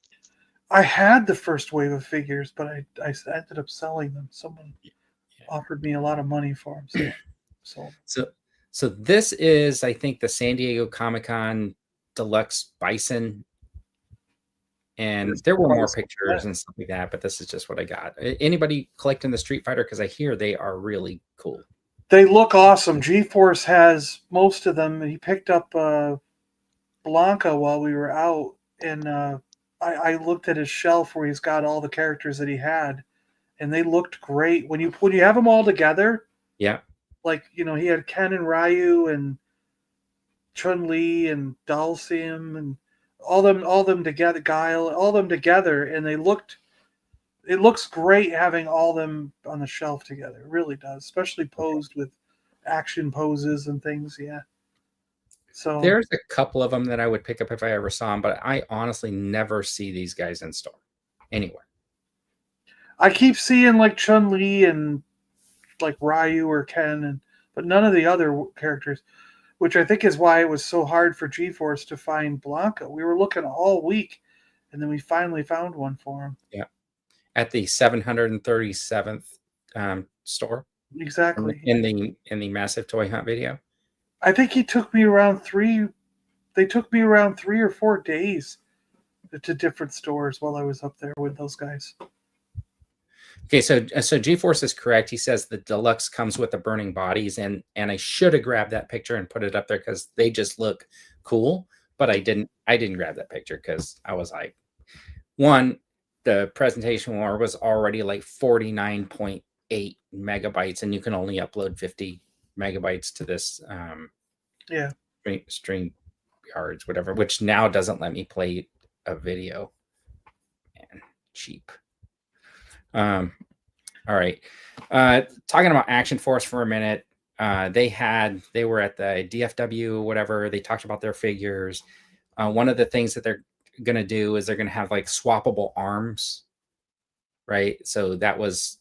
I had the first wave of figures, but I ended up selling them. Someone offered me a lot of money for them. So this is, I think, the San Diego Comic-Con Deluxe Bison. And there were more pictures and stuff like that, but this is just what I got. Anybody collecting the Street Fighter? Because I hear they are really cool. They look awesome. G-Force has most of them. He picked up Blanca while we were out, and I looked at his shelf where he's got all the characters that he had, and they looked great. When you have them all together, yeah, like he had Ken and Ryu and Chun-Li and Dhalsim and all them together, Guile, all them together, and it looks great having all them on the shelf together. It really does, especially posed with action poses and things. Yeah. So there's a couple of them that I would pick up if I ever saw them, but I honestly never see these guys in store anywhere. I keep seeing like Chun-Li and like Ryu or Ken, but none of the other characters, which I think is why it was so hard for G-Force to find Blanca. We were looking all week, and then we finally found one for him. Yeah, at the 737th store. Exactly. In the Massive Toy Hunt video. I think he took me around 3. They took me around 3 or 4 days to different stores while I was up there with those guys. Okay, so G-Force is correct. He says the deluxe comes with the burning bodies, and I should have grabbed that picture and put it up there because they just look cool. But I didn't grab that picture because I was like, one, the presentation was already like 49.8 megabytes, and you can only upload 50 megabytes to this stream yards, whatever, which now doesn't let me play a video. Man, cheap. All right. Talking about Action Force for a minute. They were at the DFW, whatever. They talked about their figures. One of the things that they're going to do is they're going to have like swappable arms, right? So that was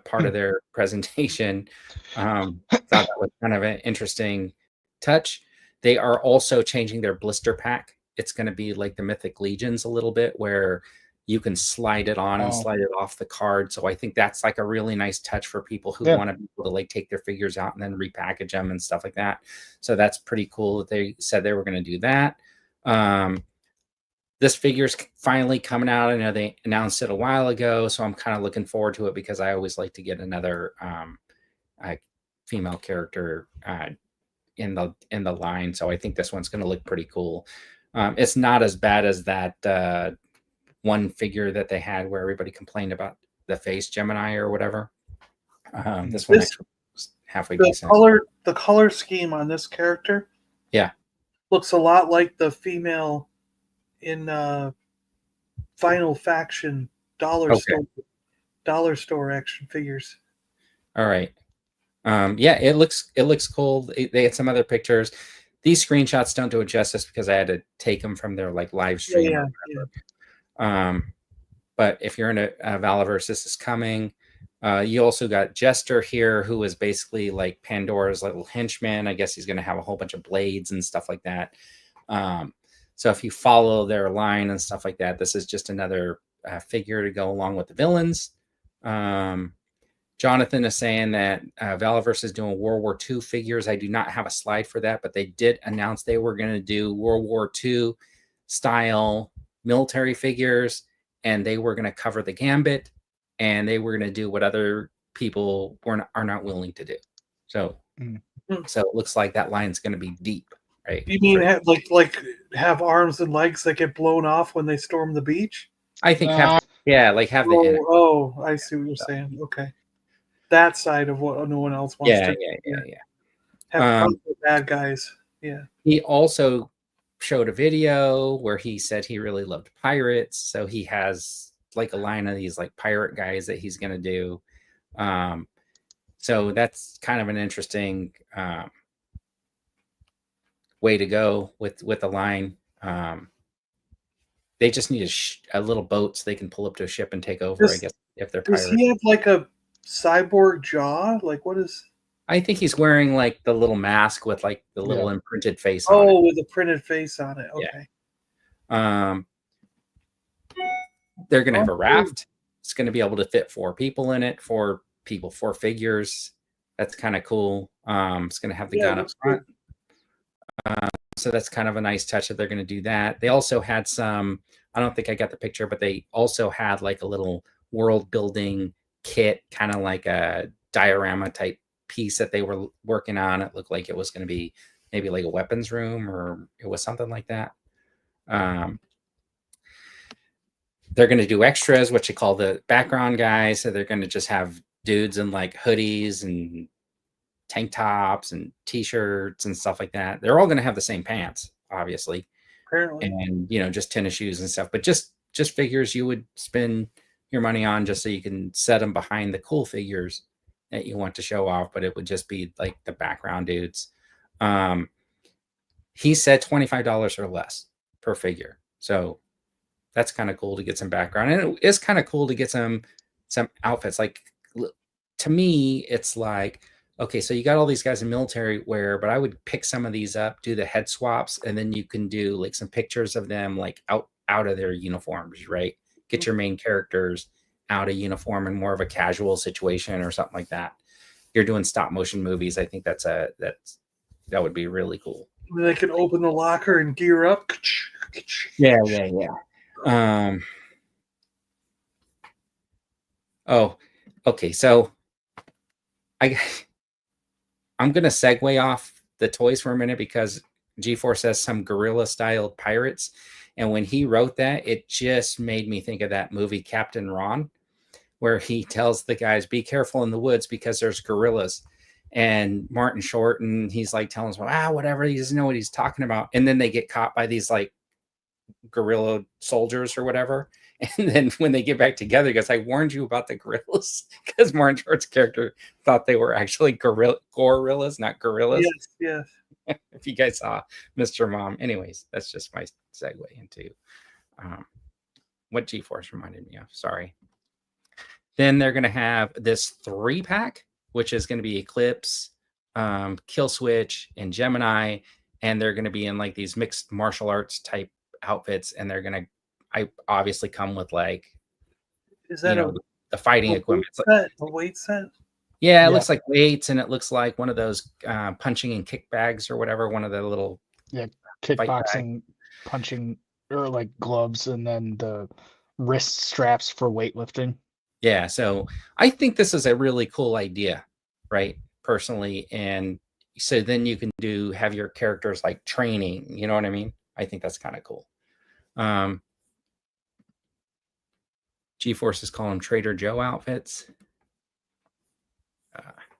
part of their presentation. Thought that was kind of an interesting touch. They are also changing their blister pack. It's going to be like the Mythic Legions a little bit, where you can slide it on and slide it off the card. So I think that's like a really nice touch for people who want to be able to like take their figures out and then repackage them and stuff like that. So that's pretty cool that they said they were going to do that. This figure's finally coming out. I know they announced it a while ago, so I'm kind of looking forward to it because I always like to get another female character in the line. So I think this one's going to look pretty cool. It's not as bad as that one figure that they had where everybody complained about the face Gemini or whatever. This one actually was halfway decent. The color scheme on this character, looks a lot like the female in Final Faction dollar store action figures. All right. It looks cool. They had some other pictures. These screenshots don't do it justice because I had to take them from their like live stream. But if you're in a Valaverse, this is coming. You also got Jester here, who is basically like Pandora's little henchman. I guess he's going to have a whole bunch of blades and stuff like that. So if you follow their line and stuff like that, this is just another figure to go along with the villains. Jonathan is saying that Valaverse is doing World War II figures. I do not have a slide for that, but they did announce they were going to do World War II style military figures, and they were going to cover the gambit, and they were going to do what other people are not willing to do. So, so it looks like that line's going to be deep, right? You mean have arms and legs that get blown off when they storm the beach? I think have the end. Oh, I see what you're saying. Okay, that side of what no one else wants to. Yeah. Have fun with bad guys. Yeah. He also showed a video where he said he really loved pirates, so he has like a line of these like pirate guys that he's going to do. So that's kind of an interesting way to go with the line. They just need a little boat so they can pull up to a ship and take over, I guess, if they're pirates. Does he have like a cyborg jaw? Like, what is... I think he's wearing like the little mask with like the little imprinted face on it. Oh, with a printed face on it. Okay. Yeah. They're going to have a raft. It's going to be able to fit 4 people in it, 4 figures. That's kind of cool. It's going to have the gun up front. So that's kind of a nice touch that they're going to do that. They also had some, I don't think I got the picture, but they also had like a little world building kit, kind of like a diorama type piece that they were working on. It looked like it was going to be maybe like a weapons room, or it was something like that. They're going to do extras, what you call the background guys. So they're going to just have dudes in like hoodies and tank tops and t-shirts and stuff like that. They're all going to have the same pants, obviously, apparently, and just tennis shoes and stuff. But just figures you would spend your money on, just so you can set them behind the cool figures that you want to show off. But it would just be like the background dudes. He said $25 or less per figure, so that's kind of cool to get some background, and it is kind of cool to get some outfits. Like, to me, it's like, okay, so you got all these guys in military wear, but I would pick some of these up, do the head swaps, and then you can do like some pictures of them like out of their uniforms, right? Get your main characters out of uniform in more of a casual situation or something like that. You're doing stop motion movies. I think that would be really cool. They can open the locker and gear up. Yeah. Oh, okay. So I'm going to segue off the toys for a minute, because G-Force has some guerrilla style pirates. And when he wrote that, it just made me think of that movie Captain Ron, where he tells the guys, be careful in the woods because there's gorillas. And Martin Short, and he's like telling us, whatever, he doesn't know what he's talking about. And then they get caught by these like guerrilla soldiers or whatever. And then when they get back together, he goes, I warned you about the gorillas, because Martin Short's character thought they were actually gorillas, not gorillas. Yes. If you guys saw Mr. Mom. Anyways, that's just my segue into what G-Force reminded me of. Sorry. Then they're going to have this 3-pack, which is going to be Eclipse, Kill Switch, and Gemini. And they're going to be in like these mixed martial arts type outfits. And they're going to obviously come with like, is that the fighting equipment. A weight set? Yeah, it looks like weights, and it looks like one of those punching and kick bags or whatever. One of the little kickboxing punching, or like gloves, and then the wrist straps for weightlifting. Yeah, so I think this is a really cool idea, right? Personally, and so then you can have your characters like training. You know what I mean? I think that's kind of cool. G-Force is calling them Trader Joe outfits.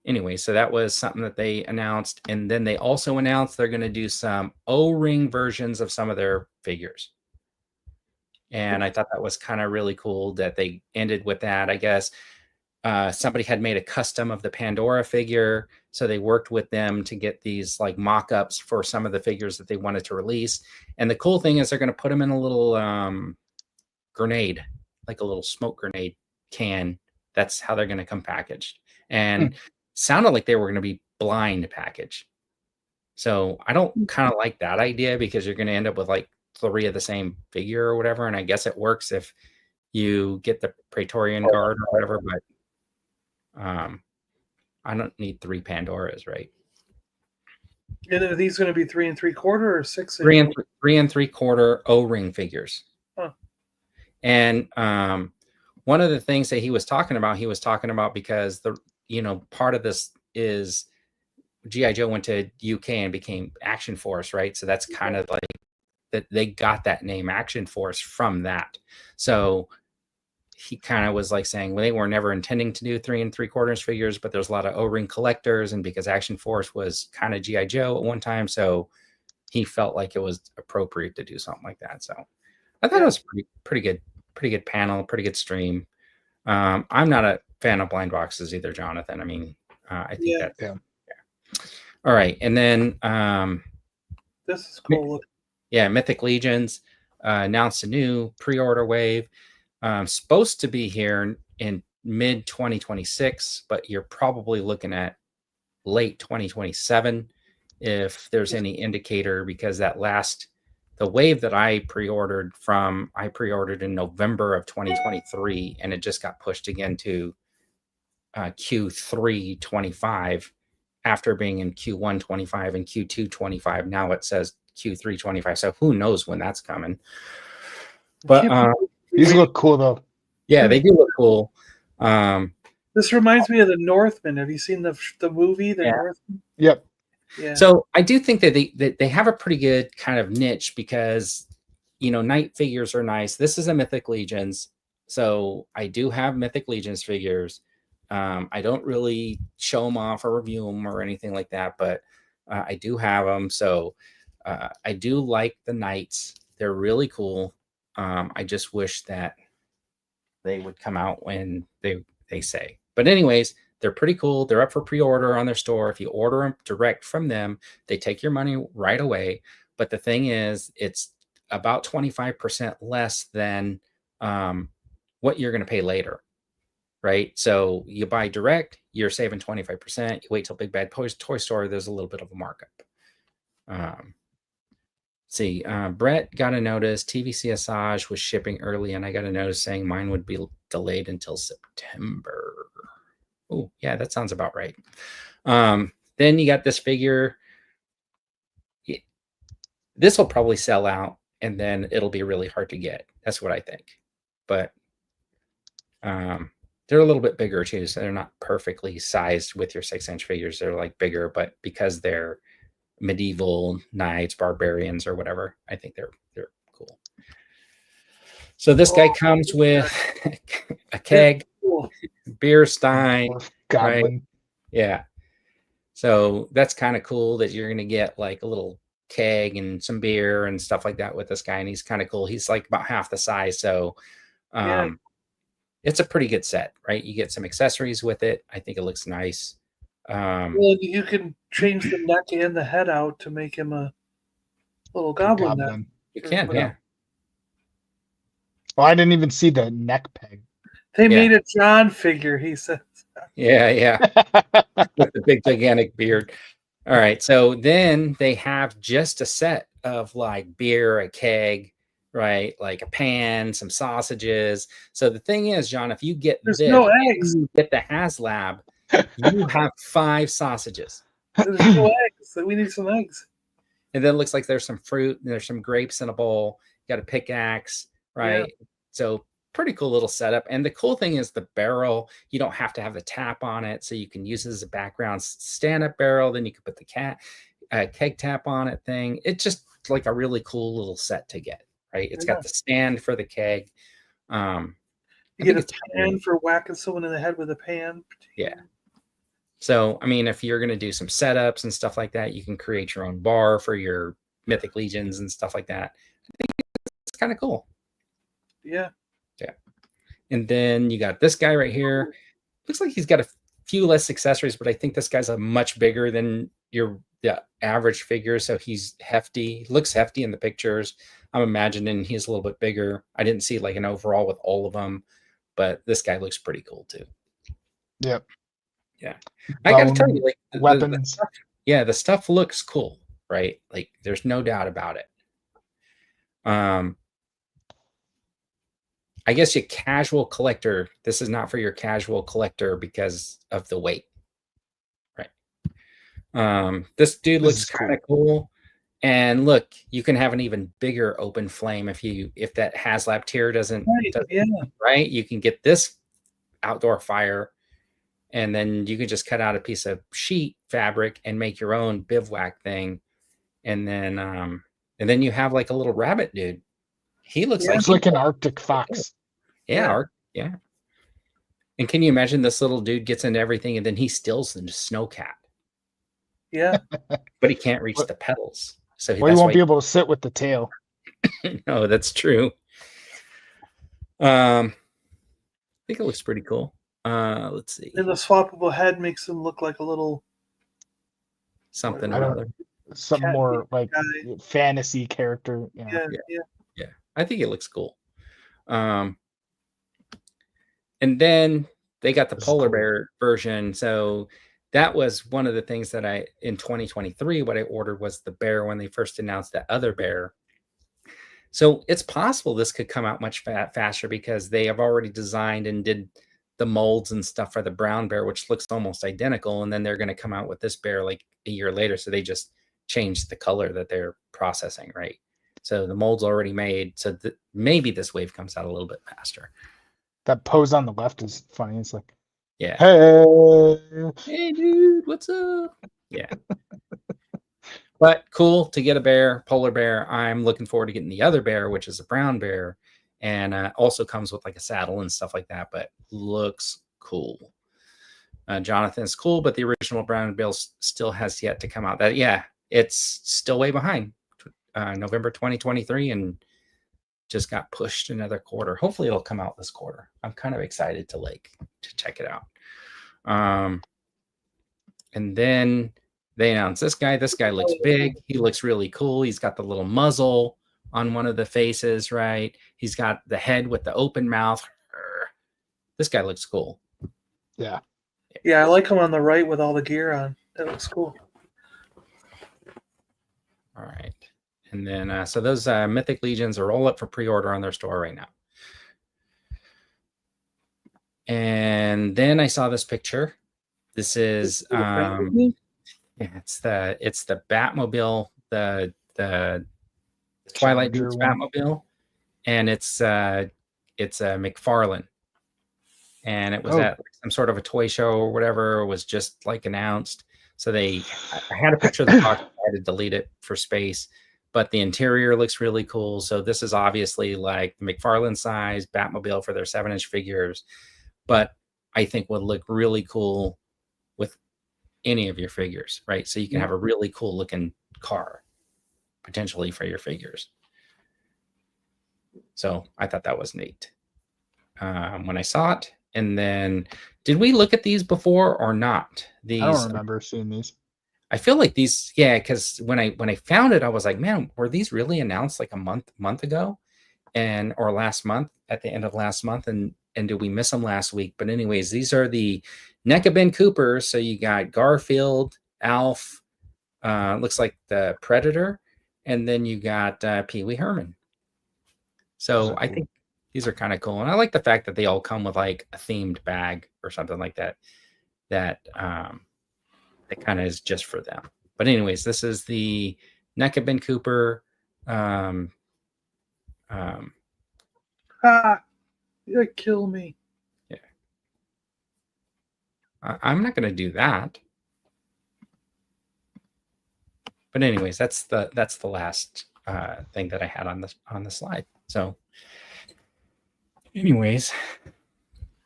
Anyway, so that was something that they announced. And then they also announced they're going to do some O-ring versions of some of their figures. And I thought that was kind of really cool that they ended with that. I guess somebody had made a custom of the Pandora figure, so they worked with them to get these like mock-ups for some of the figures that they wanted to release. And the cool thing is they're going to put them in a little grenade, like a little smoke grenade can. That's how they're going to come packaged. And sounded like they were going to be blind package. So I don't kind of like that idea, because you're going to end up with like 3 of the same figure or whatever. And I guess it works if you get the Praetorian Guard or whatever, but I don't need 3 Pandoras, right? And are these going to be 3 3/4 or 6? 3 3/4 O-ring figures. Huh. And one of the things that he was talking about because part of this is G.I. Joe went to UK and became Action Force, right? So that's kind of like that they got that name Action Force from that. So he kind of was like saying, well, they were never intending to do 3 3/4 figures, but there's a lot of O-ring collectors, and because Action Force was kind of G.I. Joe at one time, so he felt like it was appropriate to do something like that. So I thought it was pretty good panel, pretty good stream. I'm not a fan of blind boxes either, Jonathan. I mean, I think that's yeah. All right, and then this is cool. Yeah, Mythic Legions announced a new pre-order wave. Supposed to be here in mid 2026, but you're probably looking at late 2027 if there's any indicator, because the wave that I pre-ordered in November of 2023, and it just got pushed again to Q3 25 after being in Q1 25 and Q2 25. Now it says Q3 25, so who knows when that's coming. But these look cool though. Yeah, they do look cool. This reminds me of the Northman. Have you seen the movie, The Northman? Yep. Yeah. So I do think that they have a pretty good kind of niche, because Knight figures are nice. This is a Mythic Legions, so I do have Mythic Legions figures. I don't really show them off or review them or anything like that, but I do have them. So I do like the Knights. They're really cool. I just wish that they would come out when they say. But anyways, they're pretty cool. They're up for pre-order on their store. If you order them direct from them, they take your money right away. But the thing is, it's about 25% less than what you're going to pay later, right? So you buy direct, you're saving 25%. You wait till Big Bad Toy Store, there's a little bit of a markup. See, Brett got a notice. TVC Asajj was shipping early, and I got a notice saying mine would be delayed until September. Oh, yeah, that sounds about right. Then you got this figure. This will probably sell out, and then it'll be really hard to get. That's what I think. But they're a little bit bigger too, so they're not perfectly sized with your 6-inch figures. They're like bigger, but because they're medieval knights, barbarians, or whatever, I think they're cool. So this guy comes with a keg, beer stein, right? Yeah. So that's kind of cool that you're going to get like a little keg and some beer and stuff like that with this guy. And he's kind of cool. He's like about half the size. So it's a pretty good set, right? You get some accessories with it. I think it looks nice. Well, you can change the neck and the head out to make him a little goblin. You can, yeah. Oh, I didn't even see the neck peg. They made a John figure, he says. Yeah. With the big, gigantic beard. All right. So then they have just a set of like beer, a keg, right? Like a pan, some sausages. So the thing is, John, if you get no eggs. You get the HasLab, you have 5 sausages. There's no eggs. So we need some eggs. And then it looks like there's some fruit, and there's some grapes in a bowl. You got a pickaxe, right? Yeah. So pretty cool little setup. And the cool thing is the barrel, you don't have to have the tap on it, so you can use it as a background stand-up barrel. Then you can put the keg tap on it thing. It's just like a really cool little set to get, right? It's got the stand for the keg. You get a pan for whacking someone in the head with a pan. Yeah. So, I mean, if you're going to do some setups and stuff like that, you can create your own bar for your Mythic Legions and stuff like that. I think it's kind of cool. Yeah. Yeah. And then you got this guy right here. Looks like he's got a few less accessories, but I think this guy's a much bigger than the average figure. So he's hefty. He looks hefty in the pictures. I'm imagining he's a little bit bigger. I didn't see like an overall with all of them, but this guy looks pretty cool too. Yep. Yeah. I got to tell you, like weapons. The stuff looks cool, right? Like there's no doubt about it. I guess your casual collector, this is not for your casual collector because of the weight. Right. This dude looks kind of cool. And look, you can have an even bigger open flame if that HasLab tier doesn't right. You can get this outdoor fire, and then you can just cut out a piece of sheet fabric and make your own bivouac thing, and then you have like a little rabbit dude. He looks like an Arctic fox. Yeah. And can you imagine this little dude gets into everything and then he steals the snowcat? Yeah. But he can't reach the pedals. So he won't be able to sit with the tail. No, that's true. I think it looks pretty cool. Let's see. And the swappable head makes him look like a little something or other. Some more like fantasy character. Yeah. I think it looks cool. And then they got the polar bear version. So that was one of the things that in 2023, what I ordered was the bear when they first announced that other bear. So it's possible this could come out much faster because they have already designed and did the molds and stuff for the brown bear, which looks almost identical. And then they're going to come out with this bear like a year later. So they just changed the color that they're processing, right? So the mold's already made. So maybe this wave comes out a little bit faster. That pose on the left is funny. It's like, yeah. Hey dude, what's up? Yeah. But cool to get a bear, polar bear. I'm looking forward to getting the other bear, which is a brown bear, and also comes with like a saddle and stuff like that, but looks cool. Jonathan's cool, but the original brown bear still has yet to come out. It's still way behind. November 2023 and just got pushed another quarter. Hopefully it'll come out this quarter. I'm kind of excited to check it out. And then they announced this guy. This guy looks big. He looks really cool. He's got the little muzzle on one of the faces, right? He's got the head with the open mouth. This guy looks cool. Yeah, I like him on the right with all the gear on. That looks cool. All right. And then, so those Mythic Legions are all up for pre-order on their store right now. And then I saw this picture. This is, it's the Batmobile, the Twilight Dudes Batmobile, and it's a McFarlane, and it was at some sort of a toy show or whatever. It was just like announced. So I had a picture of the box. I had to delete it for space. But the interior looks really cool. So this is obviously like the McFarlane size Batmobile for their 7-inch figures, but I think would look really cool with any of your figures, right? So you can have a really cool looking car potentially for your figures. So I thought that was neat when I saw it. And then, did we look at these before or not? I don't remember seeing these. I feel like these, because when I found it, I was like, man, were these really announced like a month ago, or last month at the end of last month, and did we miss them last week? But anyways, these are the NECA Ben Coopers. So you got Garfield, Alf, looks like the Predator, and then you got Pee Wee Herman. So I think these are kind of cool, and I like the fact that they all come with like a themed bag or something like that. That kind of is just for them. But anyways, this is the NECA Ben Cooper. You kill me. Yeah. I'm not going to do that. But anyways, that's the last thing that I had on the slide. So anyways,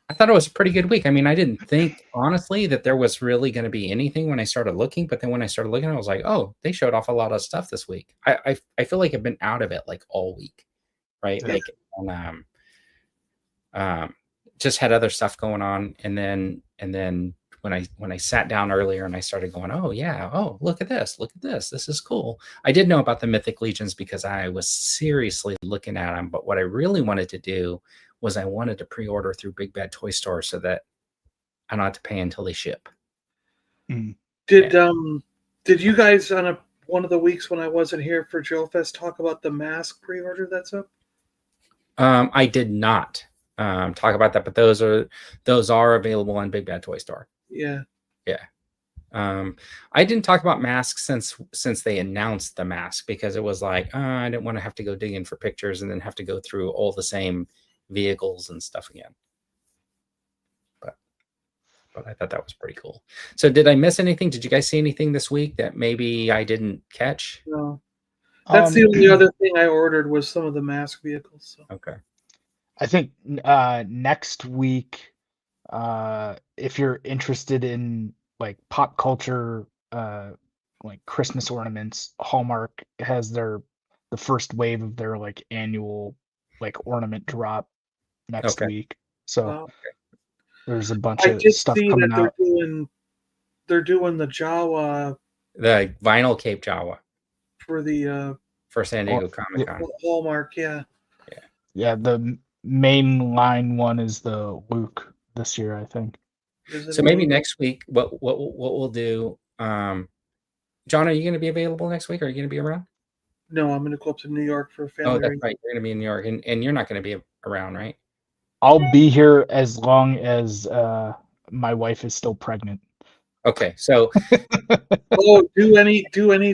I thought it was a pretty good week. I mean, I didn't think, honestly, that there was really going to be anything when I started looking. But then when I started looking, I was like, oh, they showed off a lot of stuff this week. I feel like I've been out of it like all week, right? Yeah. Like, just had other stuff going on. And then when I sat down earlier and I started going, oh, yeah, oh, look at this. This is cool. I did know about the Mythic Legions because I was seriously looking at them. But what I really wanted to do was I wanted to pre-order through Big Bad Toy Store so that I don't have to pay until they ship. Did you guys on one of the weeks when I wasn't here for Joe Fest talk about the mask pre-order that's up? I did not talk about that, but those are available on Big Bad Toy Store. Yeah. Yeah. I didn't talk about masks since they announced the mask, because it was like, I didn't want to have to go digging for pictures and then have to go through all the same vehicles and stuff again. But I thought that was pretty cool. So did I miss anything? Did you guys see anything this week that maybe I didn't catch? No. That's the only other thing I ordered was some of the mask vehicles. So. Okay. I think next week, if you're interested in like pop culture, like Christmas ornaments, Hallmark has the first wave of their like annual like ornament drop next week. So there's a bunch of stuff coming out. They're doing the GIJOE, the vinyl Cape GIJOE for San Diego Comic-Con. Hallmark, yeah. The mainline one is the Luke this year, I think. So maybe next week, what we'll do, John, are you going to be available next week? Are you going to be around? No, I'm going to go up to New York for a family. Oh, that's right. You're going to be in New York, and you're not going to be around, right? I'll be here as long as my wife is still pregnant. Okay, so do any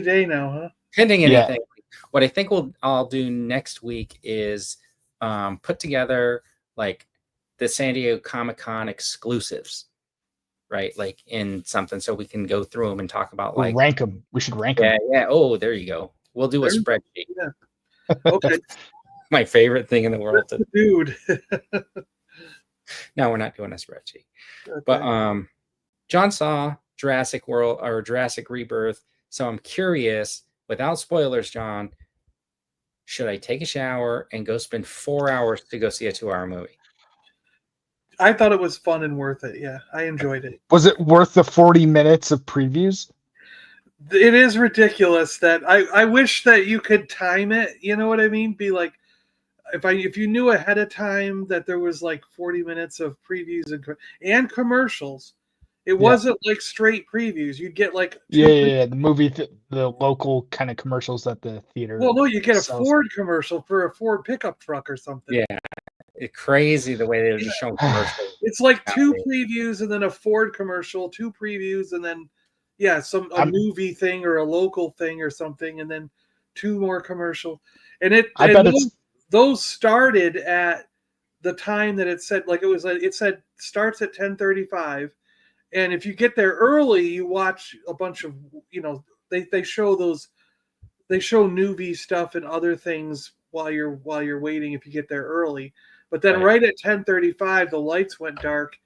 day now, huh? Pending anything. Yeah. What I think I'll do next week is put together like the San Diego Comic-Con exclusives, right? Like in something, so we can go through them and talk about like rank them. We should rank them. Yeah. Oh, there you go. We'll do a spreadsheet. Yeah. Okay. My favorite thing in the world. Dude. No, we're not doing a spreadsheet. Okay. But John saw Jurassic World or Jurassic Rebirth, so I'm curious, without spoilers, John, should I take a shower and go spend 4 hours to go see a 2-hour movie? I thought it was fun and worth it. Yeah, I enjoyed it. Was it worth the 40 minutes of previews? It is ridiculous that I wish that you could time it. You know what I mean? Be like, if you knew ahead of time that there was like 40 minutes of previews and commercials, it wasn't like straight previews. You'd get like the movie, the local kind of commercials at the theater. Well, no, you get a Ford commercial for a Ford pickup truck or something. Yeah, it's crazy the way they're just showing commercials. It's like 2 previews and then a Ford commercial, 2 previews and then a movie thing or a local thing or something, and then 2 more commercial. And those started at the time that it said, like it said starts at 10:35. And if you get there early, you watch a bunch of, they show newbie stuff and other things while you're waiting if you get there early. But then right at 10:35, the lights went dark,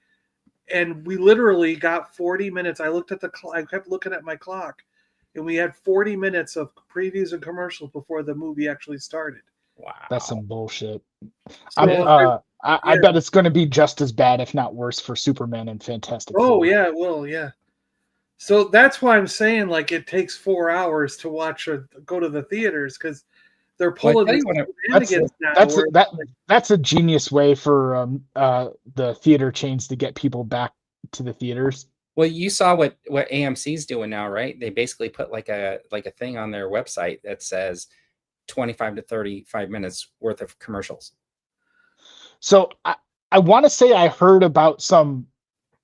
and we literally got 40 minutes. I kept looking at my clock, and we had 40 minutes of previews and commercials before the movie actually started. Wow, that's some bullshit. So, I bet it's going to be just as bad, if not worse, for Superman and Fantastic Four. Oh, yeah, it will, yeah. So that's why I'm saying, like, it takes 4 hours to watch or go to the theaters, because they're pulling that's a genius way for the theater chains to get people back to the theaters. Well, you saw what AMC's doing now, right? They basically put like a thing on their website that says 25 to 35 minutes worth of commercials. So I want to say I heard about some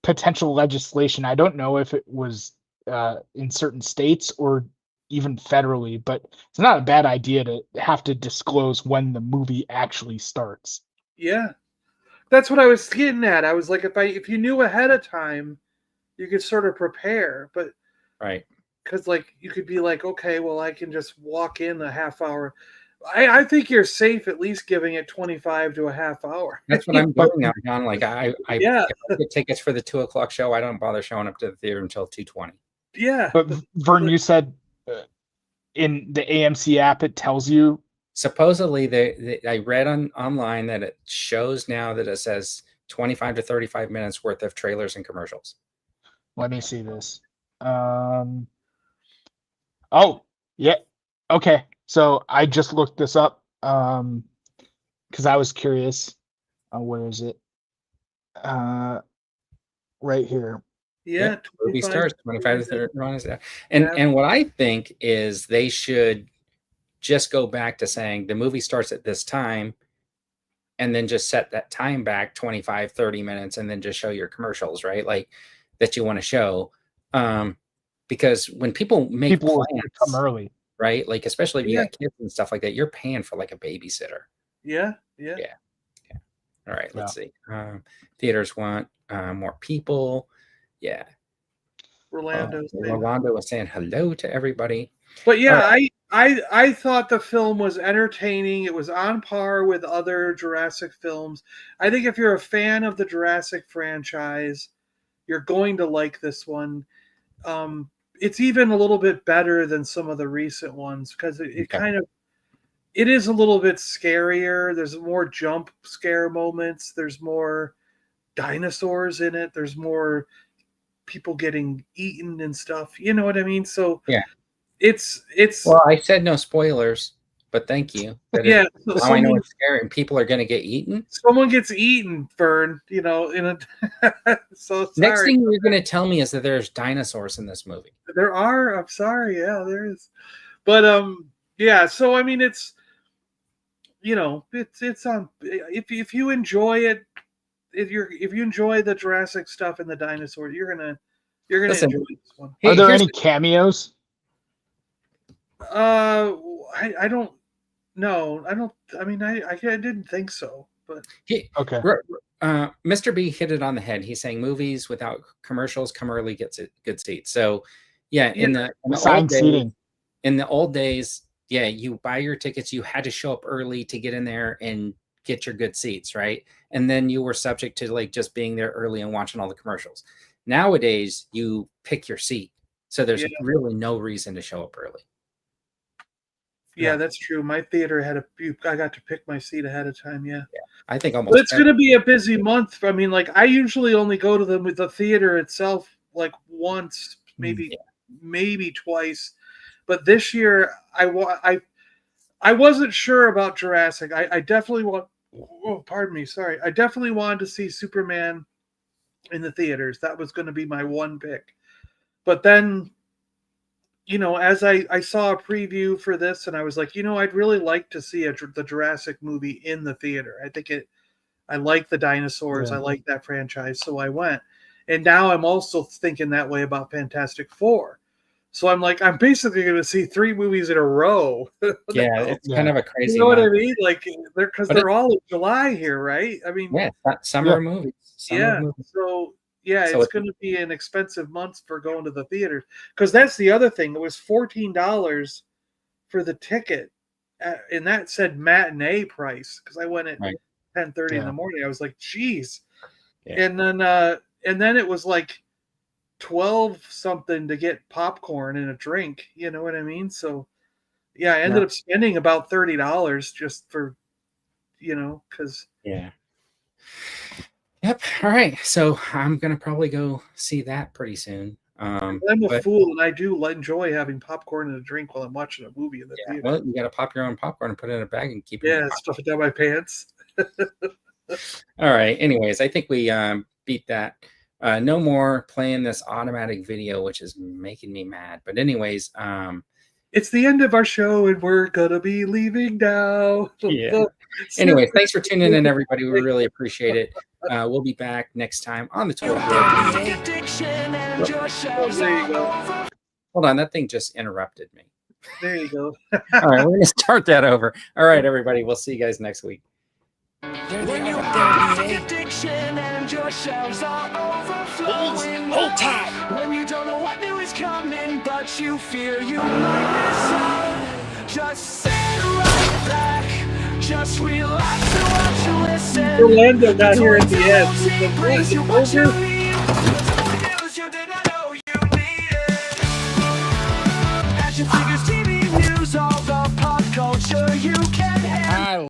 potential legislation. I don't know if it was in certain states or even federally, but it's not a bad idea to have to disclose when the movie actually starts. Yeah, that's what I was getting at. I was like, if you knew ahead of time, you could sort of prepare, but right, because like you could be like, okay, well, I can just walk in a half hour. I think you're safe at least giving it 25 to a half hour. That's what I'm doing now, John. Like I get tickets for the 2:00 show. I don't bother showing up to the theater until 2:20. Yeah. But Vern, you said in the AMC app it tells you. Supposedly, I read online that it shows now that it says 25 to 35 minutes worth of trailers and commercials. Let me see this. Oh, yeah. Okay. So I just looked this up because I was curious. Where is it? Right here. Yeah. Movie starts 25 to 30 minutes. And what I think is they should just go back to saying the movie starts at this time, and then just set that time back 25, 30 minutes and then just show your commercials, right? Like that you want to show. Because when people make People plans, come early. right? Like, especially if you Yeah. got kids and stuff like that, you're paying for like a babysitter. Yeah. All right, let's see. Theaters want more people. Yeah. Rolando. Rolando was saying hello to everybody. But yeah, All I thought the film was entertaining. It was on par with other Jurassic films. I think if you're a fan of the Jurassic franchise, you're going to like this one. It's even a little bit better than some of the recent ones because it is a little bit scarier. There's more jump scare moments. There's more dinosaurs in it. There's more people getting eaten and stuff. You know what I mean? So yeah, it's well, I said no spoilers, but thank you. Yeah, now I know it's scary and people are going to get eaten. Someone gets eaten, Vern. In a so sorry. Next thing you're going to tell me is that there's dinosaurs in this movie. There are. I'm sorry. Yeah, there is. But yeah. So I mean, it's it's on. If you enjoy it, if you enjoy the Jurassic stuff and the dinosaurs, you're gonna Listen, enjoy this one. Are there any cameos? I don't. No, I don't. I mean, I didn't think so. But okay. Mr. B hit it on the head. He's saying movies without commercials come early gets a good seat. So yeah, in the old days, yeah, you buy your tickets. You had to show up early to get in there and get your good seats, right? And then you were subject to like just being there early and watching all the commercials. Nowadays, you pick your seat, so there's really no reason to show up early. Yeah, that's true. My theater had I got to pick my seat ahead of time. Yeah. I think almost. But it's going to be a busy month. I mean, like I usually only go to them with the theater itself like once, maybe twice. But this year, I wasn't sure about Jurassic. I definitely want. Oh, pardon me. Sorry. I definitely wanted to see Superman in the theaters. That was going to be my one pick. But then, as I saw a preview for this, and I was like, I'd really like to see the Jurassic movie in the theater. I like the dinosaurs. I like that franchise, so I went. And now I'm also thinking that way about Fantastic Four. So I'm like, I'm basically going to see 3 movies in a row. Yeah, it's kind of a crazy. You know what I mean? Like, they're all in July here, right? I mean, summer movies. Movies. So it's going to be an expensive month for going to the theaters because that's the other thing. It was $14 for the ticket, and that said matinee price because I went at 10:30 in the morning. I was like, geez. Yeah. And then it was like 12 something to get popcorn and a drink. You know what I mean? So I ended up spending about $30 just for, because Yep. All right. So I'm gonna probably go see that pretty soon. I'm a fool, and I do enjoy having popcorn and a drink while I'm watching a movie in the theater. Well, you got to pop your own popcorn and put it in a bag and keep it. Stuff it down my pants. All right. Anyways, I think we beat that. No more playing this automatic video, which is making me mad. But anyways, it's the end of our show, and we're gonna be leaving now. Yeah. Anyways, thanks for tuning in, everybody. We really appreciate it. We'll be back next time on the tour. Hold on, that thing just interrupted me. There you go. All right, we're going to start that over. All right, everybody, we'll see you guys next week. When you have addiction and your shelves are overflowing, hold tight. When you don't know what new is coming, but you fear you might miss out. Just sit right back, just relax and watch and listen. Orlando got here at the end.